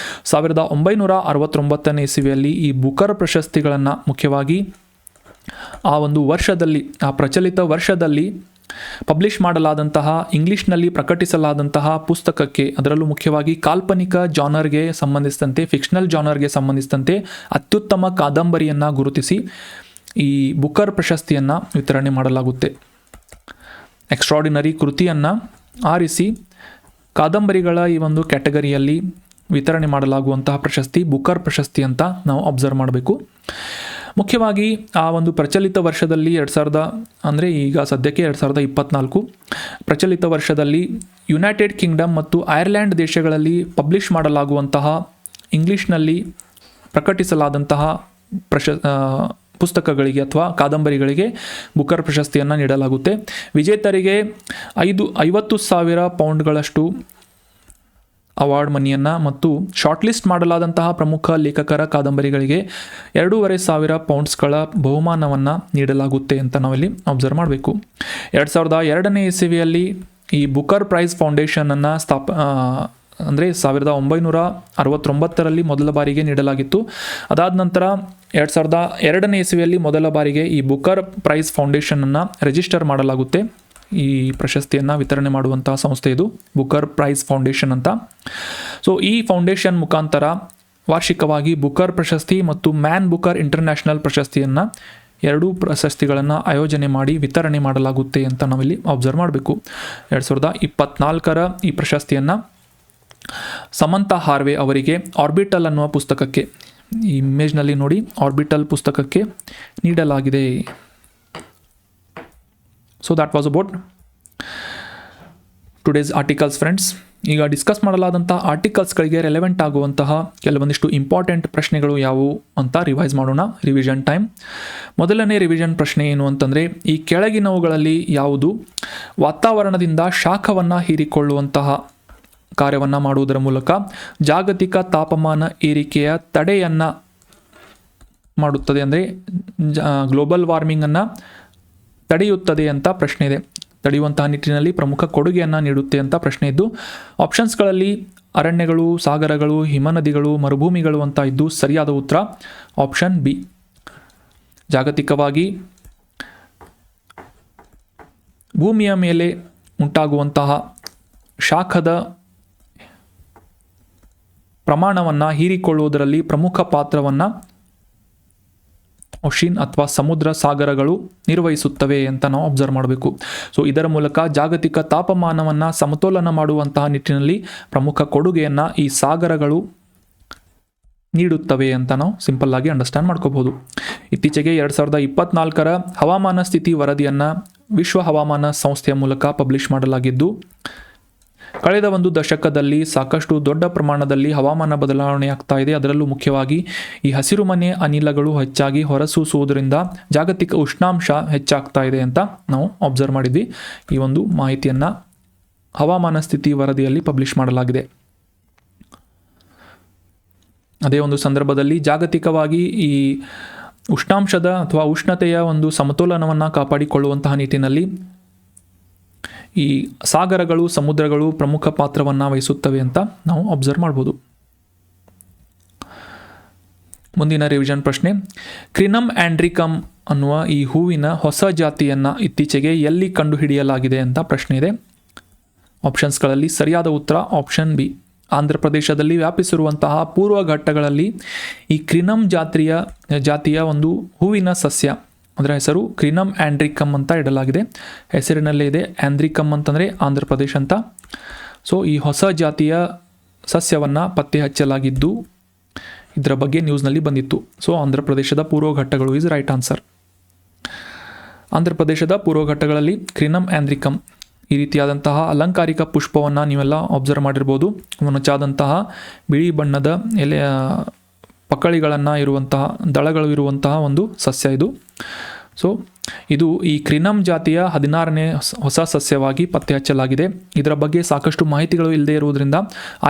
1969ನೇ ಇಸವಿಯಲ್ಲಿ ಈ ಬುಕರ್ ಪ್ರಶಸ್ತಿಗಳನ್ನು ಮುಖ್ಯವಾಗಿ ಆ ಒಂದು ವರ್ಷದಲ್ಲಿ, ಆ ಪ್ರಚಲಿತ ವರ್ಷದಲ್ಲಿ ಪಬ್ಲಿಷ್ ಮಾಡಲಾದಂತಹ ಇಂಗ್ಲೀಷ್ನಲ್ಲಿ ಪ್ರಕಟಿಸಲಾದಂತಹ ಪುಸ್ತಕಕ್ಕೆ, ಅದರಲ್ಲೂ ಮುಖ್ಯವಾಗಿ ಕಾಲ್ಪನಿಕ ಜಾನರ್ಗೆ ಸಂಬಂಧಿಸಿದಂತೆ, ಫಿಕ್ಷನಲ್ ಜಾನರ್ಗೆ ಸಂಬಂಧಿಸಿದಂತೆ ಅತ್ಯುತ್ತಮ ಕಾದಂಬರಿಯನ್ನು ಗುರುತಿಸಿ ಈ ಬುಕರ್ ಪ್ರಶಸ್ತಿಯನ್ನು ವಿತರಣೆ ಮಾಡಲಾಗುತ್ತೆ. ಎಕ್ಸ್ಟ್ರಾರ್ಡಿನರಿ ಕೃತಿಯನ್ನು ಆರಿಸಿ ಕಾದಂಬರಿಗಳ ಈ ಒಂದು ಕ್ಯಾಟಗರಿಯಲ್ಲಿ ವಿತರಣೆ ಮಾಡಲಾಗುವಂತಹ ಪ್ರಶಸ್ತಿ ಬುಕರ್ ಪ್ರಶಸ್ತಿ ಅಂತ ನಾವು ಅಬ್ಸರ್ವ್ ಮಾಡಬೇಕು. ಮುಖ್ಯವಾಗಿ ಆ ಒಂದು ಪ್ರಚಲಿತ ವರ್ಷದಲ್ಲಿ ಅಂದರೆ ಈಗ ಸದ್ಯಕ್ಕೆ 2024 ಪ್ರಚಲಿತ ವರ್ಷದಲ್ಲಿ ಯುನೈಟೆಡ್ ಕಿಂಗ್ಡಮ್ ಮತ್ತು ಐರ್ಲ್ಯಾಂಡ್ ದೇಶಗಳಲ್ಲಿ ಪಬ್ಲಿಷ್ ಮಾಡಲಾಗುವಂತಹ ಇಂಗ್ಲೀಷ್ನಲ್ಲಿ ಪ್ರಕಟಿಸಲಾದಂತಹ ಪುಸ್ತಕಗಳಿಗೆ ಅಥವಾ ಕಾದಂಬರಿಗಳಿಗೆ ಬುಕರ್ ಪ್ರಶಸ್ತಿಯನ್ನು ನೀಡಲಾಗುತ್ತೆ. ವಿಜೇತರಿಗೆ 50,000 ಪೌಂಡ್ಗಳಷ್ಟು ಅವಾರ್ಡ್ ಮನಿಯನ್ನು ಮತ್ತು ಶಾರ್ಟ್ ಲಿಸ್ಟ್ ಮಾಡಲಾದಂತಹ ಪ್ರಮುಖ ಲೇಖಕರ ಕಾದಂಬರಿಗಳಿಗೆ 2,500 ಪೌಂಡ್ಸ್ಗಳ ಬಹುಮಾನವನ್ನು ನೀಡಲಾಗುತ್ತೆ ಅಂತ ನಾವಿಲ್ಲಿ ಅಬ್ಸರ್ವ್ ಮಾಡಬೇಕು. 2002ನೇ ಇಸವಿಯಲ್ಲಿ ಈ ಬುಕರ್ ಪ್ರೈಸ್ ಫೌಂಡೇಶನನ್ನು ಅಂದರೆ 1969ರಲ್ಲಿ ಮೊದಲ ಬಾರಿಗೆ ನೀಡಲಾಗಿತ್ತು. ಅದಾದ ನಂತರ 2002ನೇ ಇಸವಿಯಲ್ಲಿ ಮೊದಲ ಬಾರಿಗೆ ಈ ಬುಕರ್ ಪ್ರೈಸ್ ಫೌಂಡೇಶನನ್ನು ರಿಜಿಸ್ಟರ್ ಮಾಡಲಾಗುತ್ತೆ. ಈ ಪ್ರಶಸ್ತಿಯನ್ನು ವಿತರಣೆ ಮಾಡುವಂತಹ ಸಂಸ್ಥೆ ಇದು ಬುಕರ್ ಪ್ರೈಸ್ ಫೌಂಡೇಶನ್ ಅಂತ. ಸೊ ಈ ಫೌಂಡೇಶನ್ ಮುಖಾಂತರ ವಾರ್ಷಿಕವಾಗಿ ಬುಕರ್ ಪ್ರಶಸ್ತಿ ಮತ್ತು ಮ್ಯಾನ್ ಬುಕರ್ ಇಂಟರ್ನ್ಯಾಷನಲ್ ಪ್ರಶಸ್ತಿಯನ್ನು, ಎರಡೂ ಪ್ರಶಸ್ತಿಗಳನ್ನು ಆಯೋಜನೆ ಮಾಡಿ ವಿತರಣೆ ಮಾಡಲಾಗುತ್ತೆ ಅಂತ ನಾವಿಲ್ಲಿ ಅಬ್ಸರ್ವ್ ಮಾಡಬೇಕು. 2024ರ ಈ ಪ್ರಶಸ್ತಿಯನ್ನು ಸಮಂತಾ ಹಾರ್ವೆ ಅವರಿಗೆ ಆರ್ಬಿಟಲ್ ಅನ್ನುವ ಪುಸ್ತಕಕ್ಕೆ, ಈ ಇಮೇಜ್ನಲ್ಲಿ ನೋಡಿ, ಆರ್ಬಿಟಲ್ ಪುಸ್ತಕಕ್ಕೆ ನೀಡಲಾಗಿದೆ. So that was about today's articles friends. ಈಗ ಡಿಸ್ಕಸ್ ಮಾಡಲಾದಂಥ ಆರ್ಟಿಕಲ್ಸ್ಗಳಿಗೆ ರೆಲೆವೆಂಟ್ ಆಗುವಂತಹ ಕೆಲವೊಂದಿಷ್ಟು ಇಂಪಾರ್ಟೆಂಟ್ ಪ್ರಶ್ನೆಗಳು ಯಾವುವು ಅಂತ ರಿವೈಸ್ ಮಾಡೋಣ. Revision time. ಮೊದಲನೇ ರಿವಿಷನ್ ಪ್ರಶ್ನೆ ಏನು ಅಂತಂದರೆ, ಈ ಕೆಳಗಿನವುಗಳಲ್ಲಿ ಯಾವುದು ವಾತಾವರಣದಿಂದ ಶಾಖವನ್ನು ಹೀರಿಕೊಳ್ಳುವಂತಹ ಕಾರ್ಯವನ್ನು ಮಾಡುವುದರ ಮೂಲಕ ಜಾಗತಿಕ ತಾಪಮಾನ ಏರಿಕೆಯ ತಡೆಯನ್ನು ಮಾಡುತ್ತದೆ, ಅಂದರೆ ಗ್ಲೋಬಲ್ ವಾರ್ಮಿಂಗನ್ನು ತಡೆಯುತ್ತದೆ ಅಂತ ಪ್ರಶ್ನೆ ಇದೆ. ತಡೆಯುವಂತಹ ನಿಟ್ಟಿನಲ್ಲಿ ಪ್ರಮುಖ ಕೊಡುಗೆಯನ್ನು ನೀಡುತ್ತೆ ಅಂತ ಪ್ರಶ್ನೆ ಇದ್ದು, ಆಪ್ಷನ್ಸ್ಗಳಲ್ಲಿ ಅರಣ್ಯಗಳು, ಸಾಗರಗಳು, ಹಿಮನದಿಗಳು, ಮರುಭೂಮಿಗಳು ಅಂತ ಇದ್ದು ಸರಿಯಾದ ಉತ್ತರ ಆಪ್ಷನ್ ಬಿ. ಜಾಗತಿಕವಾಗಿ ಭೂಮಿಯ ಮೇಲೆ ಉಂಟಾಗುವಂತಹ ಶಾಖದ ಪ್ರಮಾಣವನ್ನು ಹೀರಿಕೊಳ್ಳುವುದರಲ್ಲಿ ಪ್ರಮುಖ ಪಾತ್ರವನ್ನು ಒಷಿನ್ ಅಥವಾ ಸಮುದ್ರ ಸಾಗರಗಳು ನಿರ್ವಹಿಸುತ್ತವೆ ಅಂತ ನಾವು ಅಬ್ಸರ್ವ್ ಮಾಡಬೇಕು. ಸೊ ಇದರ ಮೂಲಕ ಜಾಗತಿಕ ತಾಪಮಾನವನ್ನು ಸಮತೋಲನ ಮಾಡುವಂತಹ ನಿಟ್ಟಿನಲ್ಲಿ ಪ್ರಮುಖ ಕೊಡುಗೆಯನ್ನು ಈ ಸಾಗರಗಳು ನೀಡುತ್ತವೆ ಅಂತ ನಾವು ಸಿಂಪಲ್ ಆಗಿ ಅಂಡರ್ಸ್ಟ್ಯಾಂಡ್ ಮಾಡ್ಕೋಬಹುದು. ಇತ್ತೀಚೆಗೆ 2024ರ ಹವಾಮಾನ ಸ್ಥಿತಿ ವರದಿಯನ್ನು ವಿಶ್ವ ಹವಾಮಾನ ಸಂಸ್ಥೆಯ ಮೂಲಕ ಪಬ್ಲಿಷ್ ಮಾಡಲಾಗಿದ್ದು, ಕಳೆದ ಒಂದು ದಶಕದಲ್ಲಿ ಸಾಕಷ್ಟು ದೊಡ್ಡ ಪ್ರಮಾಣದಲ್ಲಿ ಹವಾಮಾನ ಬದಲಾವಣೆ ಆಗ್ತಾ ಇದೆ. ಅದರಲ್ಲೂ ಮುಖ್ಯವಾಗಿ ಈ ಹಸಿರುಮನೆ ಅನಿಲಗಳು ಹೆಚ್ಚಾಗಿ ಹೊರಸೂಸುವುದರಿಂದ ಜಾಗತಿಕ ಉಷ್ಣಾಂಶ ಹೆಚ್ಚಾಗ್ತಾ ಇದೆ ಅಂತ ನಾವು ಅಬ್ಸರ್ವ್ ಮಾಡಿದ್ವಿ. ಈ ಒಂದು ಮಾಹಿತಿಯನ್ನು ಹವಾಮಾನ ಸ್ಥಿತಿ ವರದಿಯಲ್ಲಿ ಪಬ್ಲಿಷ್ ಮಾಡಲಾಗಿದೆ. ಅದೇ ಒಂದು ಸಂದರ್ಭದಲ್ಲಿ ಜಾಗತಿಕವಾಗಿ ಈ ಉಷ್ಣಾಂಶದ ಅಥವಾ ಉಷ್ಣತೆಯ ಒಂದು ಸಮತೋಲನವನ್ನು ಕಾಪಾಡಿಕೊಳ್ಳುವಂತಹ ನಿಟ್ಟಿನಲ್ಲಿ ಈ ಸಾಗರಗಳು, ಸಮುದ್ರಗಳು ಪ್ರಮುಖ ಪಾತ್ರವನ್ನು ವಹಿಸುತ್ತವೆ ಅಂತ ನಾವು ಅಬ್ಸರ್ವ್ ಮಾಡ್ಬೋದು. ಮುಂದಿನ ರಿವಿಷನ್ ಪ್ರಶ್ನೆ, ಕ್ರಿನಮ್ ಆಂಡ್ರಿಕಮ್ ಅನ್ನುವ ಈ ಹೂವಿನ ಹೊಸ ಜಾತಿಯನ್ನು ಇತ್ತೀಚೆಗೆ ಎಲ್ಲಿ ಕಂಡುಹಿಡಿಯಲಾಗಿದೆ ಅಂತ ಪ್ರಶ್ನೆ ಇದೆ. ಆಪ್ಷನ್ಸ್ಗಳಲ್ಲಿ ಸರಿಯಾದ ಉತ್ತರ ಆಪ್ಷನ್ ಬಿ, ಆಂಧ್ರ ಪ್ರದೇಶದಲ್ಲಿ ವ್ಯಾಪಿಸಿರುವಂತಹ ಪೂರ್ವ ಘಟ್ಟಗಳಲ್ಲಿ ಈ ಕ್ರಿನಮ್ ಜಾತಿಯ ಒಂದು ಹೂವಿನ ಸಸ್ಯ, ಅದರ ಹೆಸರು ಕ್ರಿನಮ್ ಆಂಡ್ರಿಕಮ್ ಅಂತ ಇಡಲಾಗಿದೆ. ಹೆಸರಿನಲ್ಲೇ ಇದೆ, ಆಂಡ್ರಿಕಮ್ ಅಂತಂದರೆ ಆಂಧ್ರ ಪ್ರದೇಶ ಅಂತ. ಸೊ ಈ ಹೊಸ ಜಾತಿಯ ಸಸ್ಯವನ್ನು ಪತ್ತೆ ಹಚ್ಚಲಾಗಿದ್ದು ಇದರ ಬಗ್ಗೆ ನ್ಯೂಸ್ನಲ್ಲಿ ಬಂದಿತ್ತು. ಸೊ ಆಂಧ್ರ ಪ್ರದೇಶದ ಪೂರ್ವ ಘಟ್ಟಗಳು ಈಸ್ ರೈಟ್ ಆನ್ಸರ್. ಆಂಧ್ರ ಪ್ರದೇಶದ ಪೂರ್ವ ಘಟ್ಟಗಳಲ್ಲಿ ಕ್ರಿನಮ್ ಆಂಡ್ರಿಕಮ್ ಈ ರೀತಿಯಾದಂತಹ ಅಲಂಕಾರಿಕ ಪುಷ್ಪವನ್ನು ನೀವೆಲ್ಲ ಅಬ್ಸರ್ವ್ ಮಾಡಿರ್ಬೋದು. ಮೊನಚಾದಂತಹ ಬಿಳಿ ಬಣ್ಣದ ಎಲೆಯ ಪಕಳಿಗಳನ್ನು ಇರುವಂತಹ ದಳಗಳು ಇರುವಂತಹ ಒಂದು ಸಸ್ಯ ಇದು. ಸೊ ಇದು ಈ ಕ್ರಿನಮ್ ಜಾತಿಯ 16ನೇ ಹೊಸ ಸಸ್ಯವಾಗಿ ಪತ್ತೆ ಹಚ್ಚಲಾಗಿದೆ. ಇದರ ಬಗ್ಗೆ ಸಾಕಷ್ಟು ಮಾಹಿತಿಗಳು ಇಲ್ಲದೆ ಇರುವುದರಿಂದ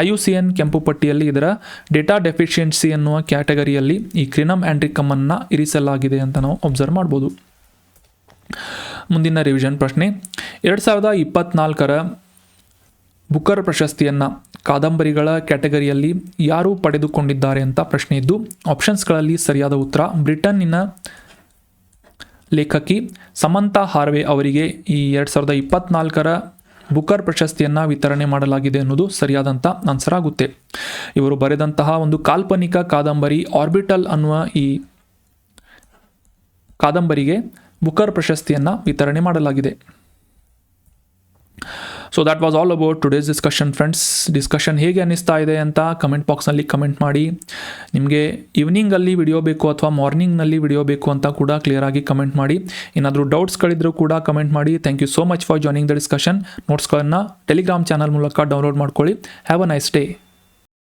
IUCN ಕೆಂಪು ಪಟ್ಟಿಯಲ್ಲಿ ಇದರ ಡೇಟಾ ಡೆಫಿಷಿಯನ್ಸಿ ಅನ್ನುವ ಕ್ಯಾಟಗರಿಯಲ್ಲಿ ಈ ಕ್ರಿನಮ್ ಆಂಡ್ರಿಕಮ್ ಅನ್ನು ಇರಿಸಲಾಗಿದೆ ಅಂತ ನಾವು ಅಬ್ಸರ್ವ್ ಮಾಡ್ಬೋದು. ಮುಂದಿನ ರಿವಿಷನ್ ಪ್ರಶ್ನೆ, 2024ರ ಬುಕರ್ ಪ್ರಶಸ್ತಿಯನ್ನು ಕಾದಂಬರಿಗಳ ಕ್ಯಾಟಗರಿಯಲ್ಲಿ ಯಾರು ಪಡೆದುಕೊಂಡಿದ್ದಾರೆ ಅಂತ ಪ್ರಶ್ನೆ ಇದ್ದು, ಆಪ್ಷನ್ಸ್ಗಳಲ್ಲಿ ಸರಿಯಾದ ಉತ್ತರ ಬ್ರಿಟನ್ನಿನ ಲೇಖಕಿ ಸಮಂತಾ ಹಾರ್ವೆ ಅವರಿಗೆ ಈ 2024ರ ಬುಕರ್ ಪ್ರಶಸ್ತಿಯನ್ನು ವಿತರಣೆ ಮಾಡಲಾಗಿದೆ ಅನ್ನೋದು ಸರಿಯಾದಂಥ ಆನ್ಸರ್ ಆಗುತ್ತೆ. ಇವರು ಬರೆದಂತಹ ಒಂದು ಕಾಲ್ಪನಿಕ ಕಾದಂಬರಿ ಆರ್ಬಿಟಲ್ ಅನ್ನುವ ಈ ಕಾದಂಬರಿಗೆ ಬುಕರ್ ಪ್ರಶಸ್ತಿಯನ್ನು ವಿತರಣೆ ಮಾಡಲಾಗಿದೆ. So that was all about today's discussion friends. Discussion ಹೇಗೆ ಅನ್ನಿಸ್ತಾ ಇದೆ ಅಂತ ಕಮೆಂಟ್ ಬಾಕ್ಸ್ನಲ್ಲಿ ಕಮೆಂಟ್ ಮಾಡಿ. ನಿಮಗೆ ಈವ್ನಿಂಗಲ್ಲಿ ವಿಡಿಯೋ ಬೇಕು ಅಥವಾ ಮಾರ್ನಿಂಗ್ನಲ್ಲಿ ವಿಡಿಯೋ ಬೇಕು ಅಂತ ಕೂಡ ಕ್ಲಿಯರಾಗಿ ಕಮೆಂಟ್ ಮಾಡಿ. ಏನಾದರೂ ಡೌಟ್ಸ್ಗಳಿದ್ರೂ ಕೂಡ ಕಮೆಂಟ್ ಮಾಡಿ. Thank you so much for joining the discussion. ನೋಟ್ಸ್ಗಳನ್ನು ಟೆಲಿಗ್ರಾಮ್ ಚಾನಲ್ ಮೂಲಕ ಡೌನ್ಲೋಡ್ ಮಾಡ್ಕೊಳ್ಳಿ. Have a nice day.